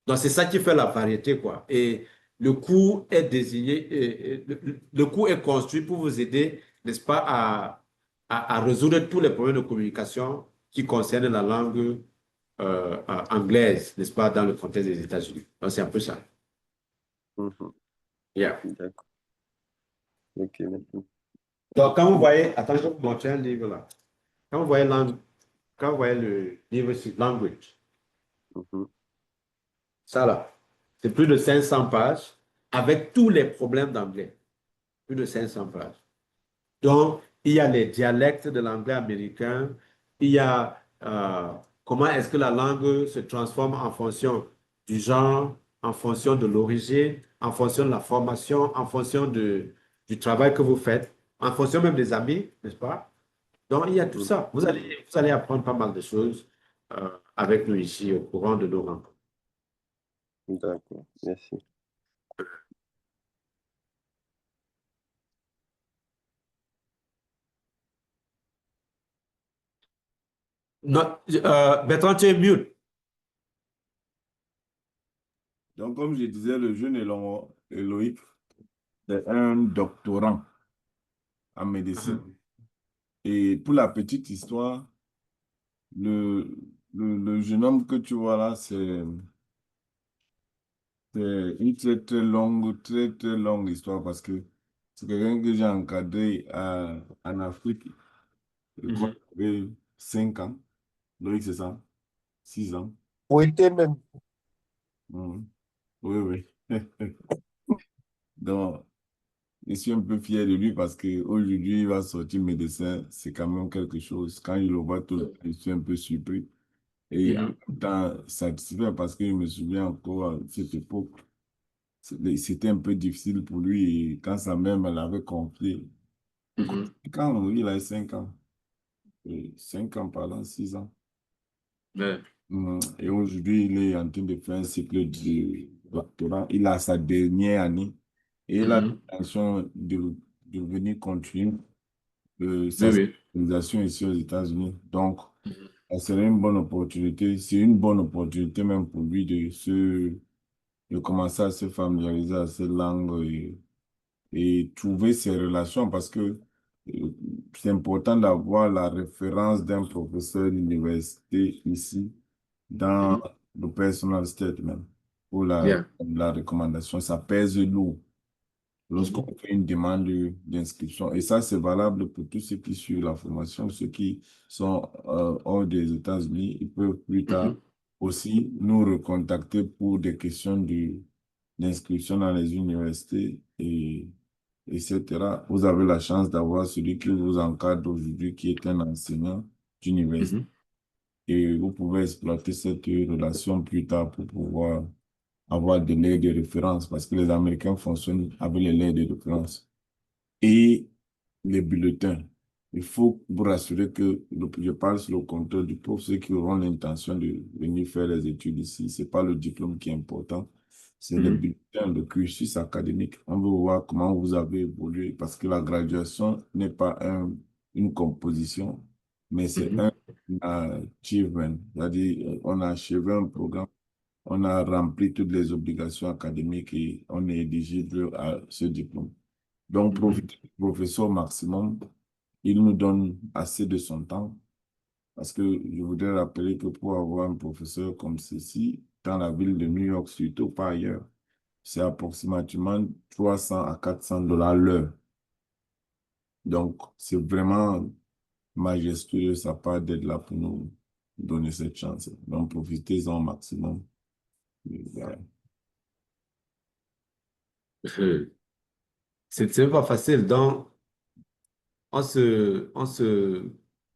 Speaker 1: Donc, c'est ça qui fait la variété, quoi. Et le cours est désigné, le cours est construit pour vous aider, n'est-ce pas, à résoudre tous les problèmes de communication qui concernent la langue anglaise, n'est-ce pas, dans le contexte des États-Unis. Donc, c'est un peu ça. Yeah.
Speaker 10: D'accord. Ok, merci.
Speaker 1: Donc, quand vous voyez, attends, je vais vous montrer un livre là. Quand vous voyez, le livre sur language, ça là, c'est plus de 500 pages avec tous les problèmes d'anglais. Plus de 500 pages. Donc, il y a les dialectes de l'anglais américain, il y a comment est-ce que la langue se transforme en fonction du genre, en fonction de l'origine, en fonction de la formation, en fonction du travail que vous faites, en fonction même des amis, n'est-ce pas? Donc, il y a tout ça. Vous allez apprendre pas mal de choses avec nous ici au courant de nos rencontres.
Speaker 10: D'accord, merci.
Speaker 1: Non, Bertrand, tu es mute.
Speaker 7: Donc, comme je disais, le jeune Eloïc est un doctorant en médecine. Et pour la petite histoire, le, le jeune homme que tu vois là, c'est une très, très longue histoire parce que c'est quelqu'un que j'ai encadré en Afrique. Je crois qu'il avait 5 ans. Loïc, c'est ça? 6 ans.
Speaker 10: Oui, même.
Speaker 7: Mhm. Oui, oui. Donc, je suis un peu fier de lui parce qu'aujourd'hui, il va sortir médecin. C'est quand même quelque chose. Quand je le vois tout le temps, je suis un peu surpris. Et en même temps, satisfait parce que je me souviens encore à cette époque, c'était un peu difficile pour lui. Et quand sa mère me l'avait confié, quand il a 5 ans, 5 ans par là, 6 ans.
Speaker 1: Ouais.
Speaker 7: Et aujourd'hui, il est en train de faire un cycle de doctorat. Il a sa dernière année et il a l'intention de venir continuer sa
Speaker 1: Oui, oui.
Speaker 7: spécialisation ici aux États-Unis. Donc, ça serait une bonne opportunité. C'est une bonne opportunité même pour lui de commencer à se familiariser à cette langue et trouver ses relations parce que c'est important d'avoir la référence d'un professeur d'université ici dans le personal statement pour
Speaker 1: Yeah.
Speaker 7: la recommandation. Ça pèse lourd lorsqu'on fait une demande d'inscription. Et ça, c'est valable pour tous ceux qui suivent la formation, ceux qui sont hors des États-Unis. Ils peuvent plus tard aussi nous recontacter pour des questions d'inscription dans les universités et etc. Vous avez la chance d'avoir celui qui vous encadre aujourd'hui, qui est un enseignant d'université. Et vous pouvez exploiter cette relation plus tard pour pouvoir avoir des lettres de référence parce que les Américains fonctionnent avec les lettres de référence et les bulletins. Il faut vous rassurer que je parle sur le compteur du prof, ceux qui auront l'intention de venir faire les études ici. C'est pas le diplôme qui est important, c'est les bulletins, le cursus académique. On veut voir comment vous avez évolué parce que la graduation n'est pas une composition, mais c'est un achievement. C'est-à-dire, on a achevé un programme, on a rempli toutes les obligations académiques et on est éligible à ce diplôme. Donc, profitez du professeur au maximum. Il nous donne assez de son temps parce que je voudrais rappeler que pour avoir un professeur comme ceci, dans la ville de New York, surtout pas ailleurs, c'est approximativement 300 à 400 dollars l'heure. Donc, c'est vraiment majestueux de sa part d'être là pour nous donner cette chance. Donc, profitez-en au maximum. Et voilà.
Speaker 1: C'est pas facile. Donc, on se, on se,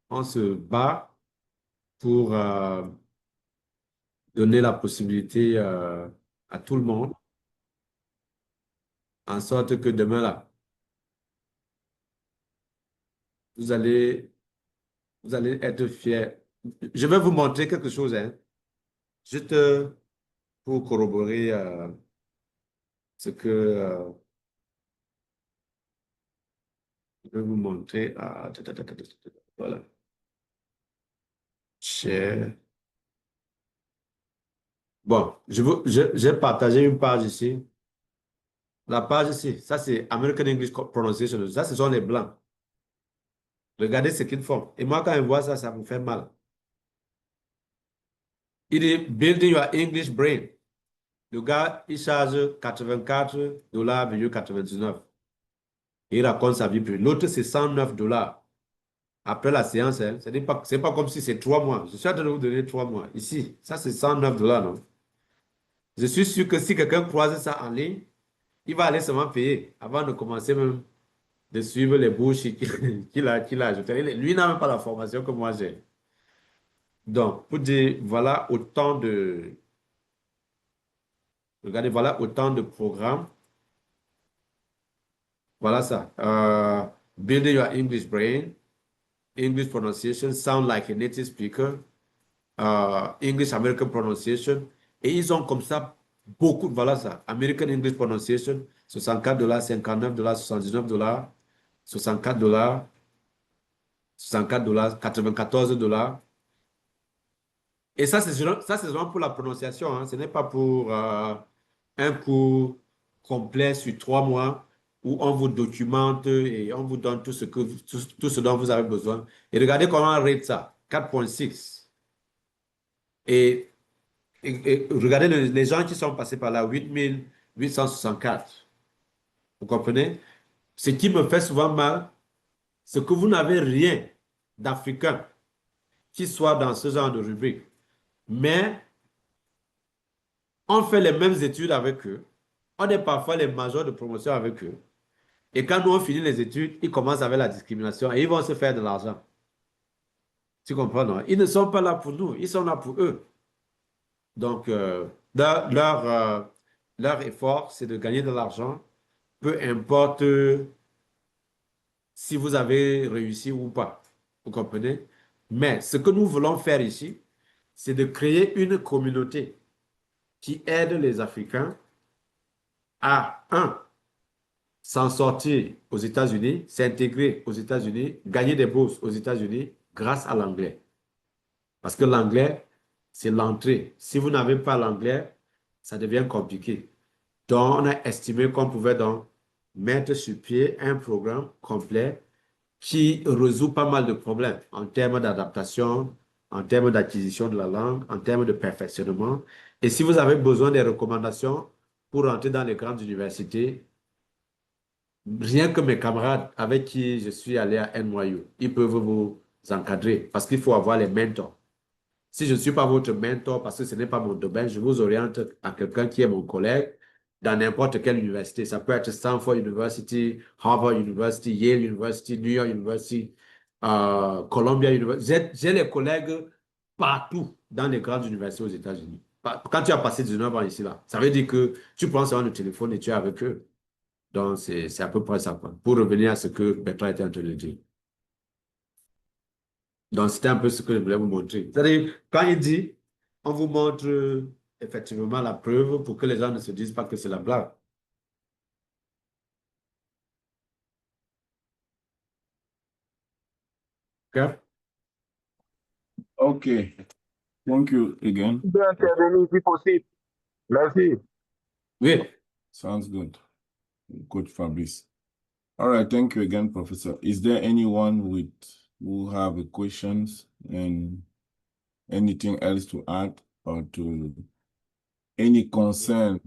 Speaker 1: on se bat pour donner la possibilité à tout le monde, en sorte que demain, là, vous allez, vous allez être fiers. Je vais vous montrer quelque chose, hein, juste pour corroborer ce que je vais vous montrer. Voilà. Share. Bon, j'ai partagé une page ici. La page ici, ça c'est American English Pronunciation. Ça, ce sont les blancs. Regardez ce qu'ils font. Et moi, quand je vois ça, ça me fait mal. Il dit Building your English brain. Le gars, il charge $84,99. Il raconte sa vie privée. L'autre, c'est $109. Après la séance, hein, c'est pas comme si c'est 3 mois. Je suis en train de vous donner 3 mois. Ici, ça c'est $109, non? Je suis sûr que si quelqu'un croise ça en ligne, il va aller seulement payer avant de commencer même de suivre les bouches qu'il a ajoutées. Lui n'a même pas la formation que moi j'ai. Donc, pour dire, voilà autant de, regardez, voilà autant de programmes. Voilà ça. Building your English brain, English pronunciation, sound like a native speaker, English American pronunciation. Et ils ont comme ça beaucoup, voilà ça. American English pronunciation, $64, $59, $79, $64, $64, $94. Et ça, c'est vraiment pour la prononciation, hein. Ce n'est pas pour un cours complet sur 3 mois où on vous documente et on vous donne tout ce dont vous avez besoin. Et regardez comment on rate ça, 4,6. Et, et regardez les gens qui sont passés par là, 8 864. Vous comprenez? Ce qui me fait souvent mal, c'est que vous n'avez rien d'Africain qui soit dans ce genre de rubrique. Mais on fait les mêmes études avec eux. On est parfois les majors de promotion avec eux. Et quand nous on finit les études, ils commencent avec la discrimination et ils vont se faire de l'argent. Tu comprends, non? Ils ne sont pas là pour nous, ils sont là pour eux. Donc, leur effort, c'est de gagner de l'argent, peu importe si vous avez réussi ou pas. Vous comprenez? Mais ce que nous voulons faire ici, c'est de créer une communauté qui aide les Africains à, s'en sortir aux États-Unis, s'intégrer aux États-Unis, gagner des bourses aux États-Unis grâce à l'anglais. Parce que l'anglais, c'est l'entrée. Si vous n'avez pas l'anglais, ça devient compliqué. Donc, on a estimé qu'on pouvait donc mettre sur pied un programme complet qui résout pas mal de problèmes en termes d'adaptation, en termes d'acquisition de la langue, en termes de perfectionnement. Et si vous avez besoin des recommandations pour entrer dans les grandes universités, rien que mes camarades avec qui je suis allé à NYU, ils peuvent vous encadrer parce qu'il faut avoir les mentors. Si je ne suis pas votre mentor parce que ce n'est pas mon domaine, je vous oriente à quelqu'un qui est mon collègue dans n'importe quelle université. Ça peut être Stanford University, Harvard University, Yale University, New York University, Columbia University. J'ai les collègues partout dans les grandes universités aux États-Unis. Quand tu as passé 19 ans ici, là, ça veut dire que tu prends ça le téléphone et tu es avec eux. Donc, c'est à peu près ça, quoi. Pour revenir à ce que Bertrand était en train de dire. Donc, c'était un peu ce que je voulais vous montrer. C'est-à-dire, quand il dit, on vous montre effectivement la preuve pour que les gens ne se disent pas que c'est la blague. OK?
Speaker 7: Okay, thank you again.
Speaker 3: Je peux intervenir si possible. Merci.
Speaker 1: Oui.
Speaker 7: Sounds good. Good, Fabrice. All right, thank you again, Professor. Is there anyone who have questions and anything else to add or to any concern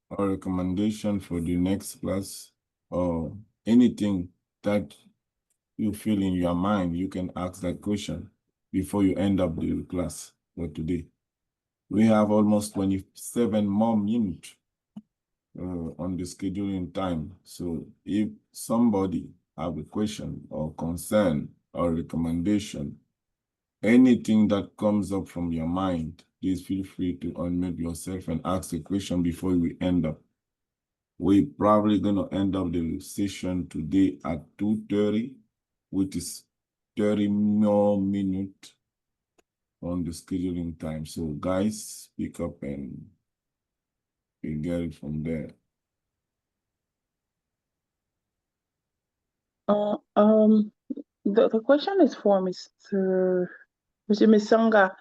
Speaker 7: or recommendation for the next class or anything that you feel in your mind, you can ask that question before you end up the class for today. We have almost 27 more minutes on the scheduling time. So if somebody have a question or concern or recommendation, anything that comes up from your mind, please feel free to unmute yourself and ask the question before we end up. We're probably going to end up the session today at 2:30, which is 30 more minutes on the scheduling time. So guys, pick up and we get it from there.
Speaker 8: The question is for Mr. Misanga.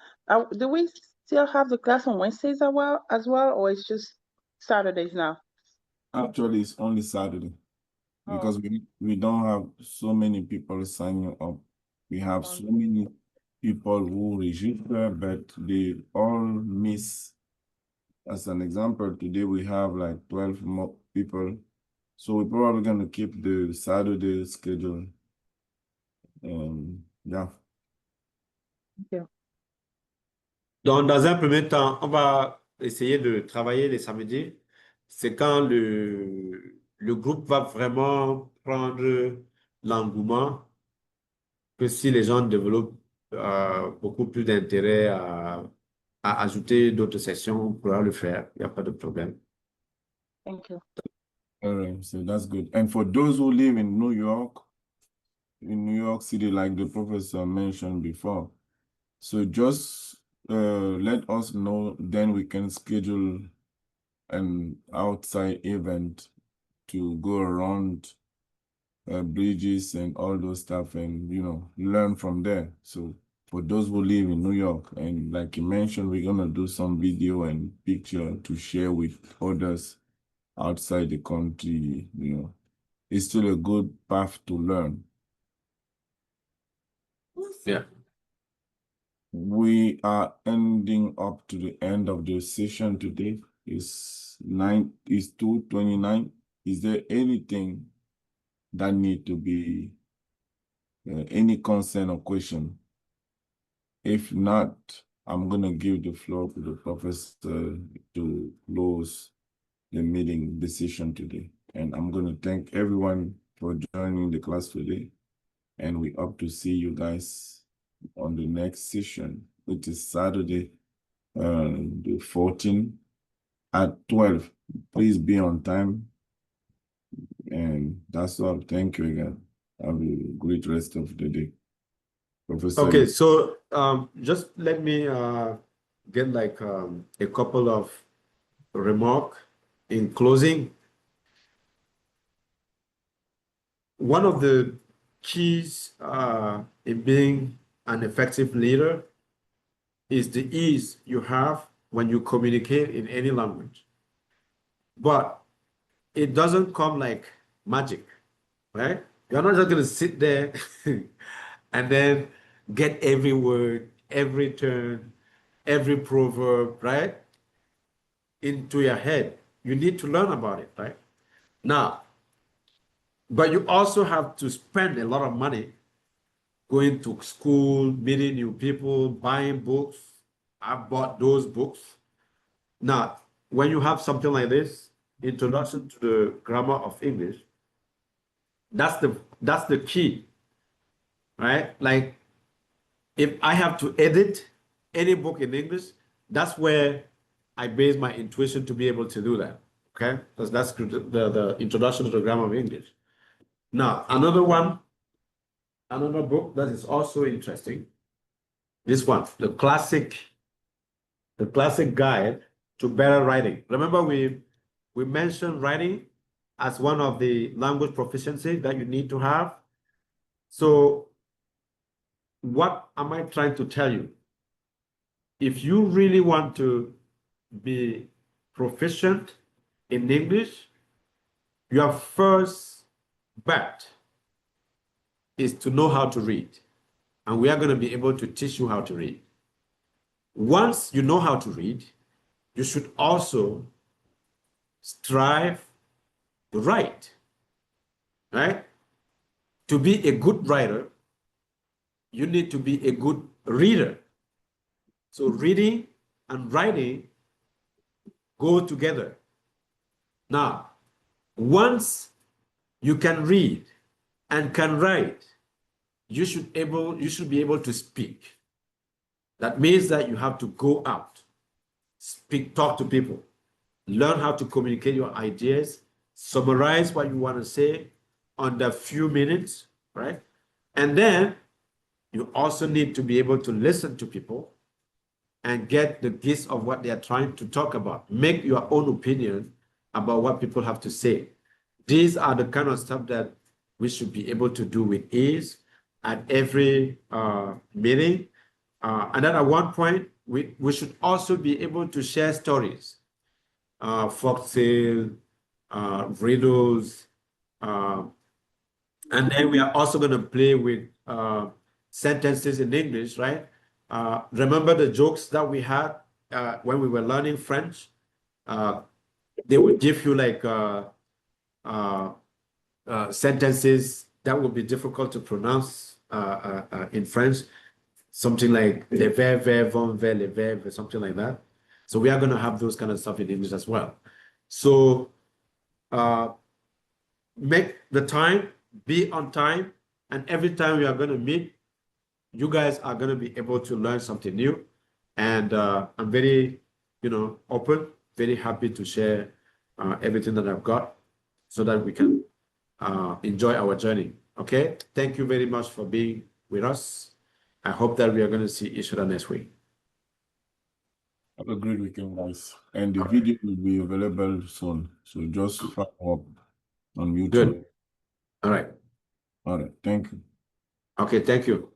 Speaker 8: Do we still have the class on Wednesdays as well, or it's just Saturdays now?
Speaker 7: Actually, it's only Saturday because we don't have so many people signing up. We have so many people who register, but they all miss. As an example, today we have like 12 more people. So we're probably going to keep the Saturday schedule. Yeah.
Speaker 8: Yeah.
Speaker 1: Donc, dans un premier temps, on va essayer de travailler les samedis. C'est quand le groupe va vraiment prendre l'engouement que si les gens développent beaucoup plus d'intérêt à ajouter d'autres sessions, on pourra le faire. Il n'y a pas de problème.
Speaker 8: Thank you.
Speaker 7: All right, so that's good. And for those who live in New York City, like the professor mentioned before, so just let us know, then we can schedule an outside event to go around bridges and all those stuff and, learn from there. So for those who live in New York. And like you mentioned, we're gonna do some video and picture to share with others outside the country. You know, it's still a good path to learn.
Speaker 1: Yeah.
Speaker 7: We are ending up to the end of the session today. It's 2:29. Is there anything that need to be any concern or question? If not, I'm gonna give the floor to the professor to close the meeting, the session today. And I'm gonna thank everyone for joining the class today. And we hope to see you guys on the next session, which is Saturday, the 14th at 12. Please be on time. And that's all. Thank you again. Have a great rest of the day. Professor.
Speaker 1: Okay, so just let me get like a couple of remarks in closing. One of the keys in being an effective leader is the ease you have when you communicate in any language. But it doesn't come like magic, right? You're not just going to sit there and then get every word, every turn, every proverb, right, into your head. You need to learn about it, right? Now, but you also have to spend a lot of money going to school, meeting new people, buying books. I've bought those books. Now, when you have something like this, Introduction to the Grammar of English, that's the key, right? Like, if I have to edit any book in English, that's where I base my intuition to be able to do that, okay? Because that's the Introduction to the Grammar of English. Now, another book that is also interesting, this one, the classic guide to better writing. Remember, we mentioned writing as one of the language proficiency that you need to have. So what am I trying to tell you? If you really want to be proficient in English, your first bet is to know how to read. And we are going to be able to teach you how to read. Once you know how to read, you should also strive to write, right? To be a good writer, you need to be a good reader. So reading and writing go together. Now, once you can read and can write, you should be able to speak. That means that you have to go out, speak, talk to people, learn how to communicate your ideas, summarize what you want to say under a few minutes, right? And then you also need to be able to listen to people and get the gist of what they are trying to talk about. Make your own opinion about what people have to say. These are the kind of stuff that we should be able to do with ease at every meeting. And then at one point, we should also be able to share stories, folktale, riddles, and then we are also going to play with sentences in English, right? Remember the jokes that we had when we were learning French? They would give you like sentences that would be difficult to pronounce in French. Something like les verbes vont vers les verbes, something like that. So we are going to have those kind of stuff in English as well. So make the time, be on time, and every time we are going to meet, you guys are going to be able to learn something new. And I'm very, open, very happy to share everything that I've got so that we can enjoy our journey. Okay? Thank you very much for being with us. I hope that we are going to see each other next week.
Speaker 7: Have a great weekend, guys. And the video will be available soon. So just follow up on YouTube.
Speaker 1: Good. All right.
Speaker 7: All right. Thank you.
Speaker 1: Okay. Thank you.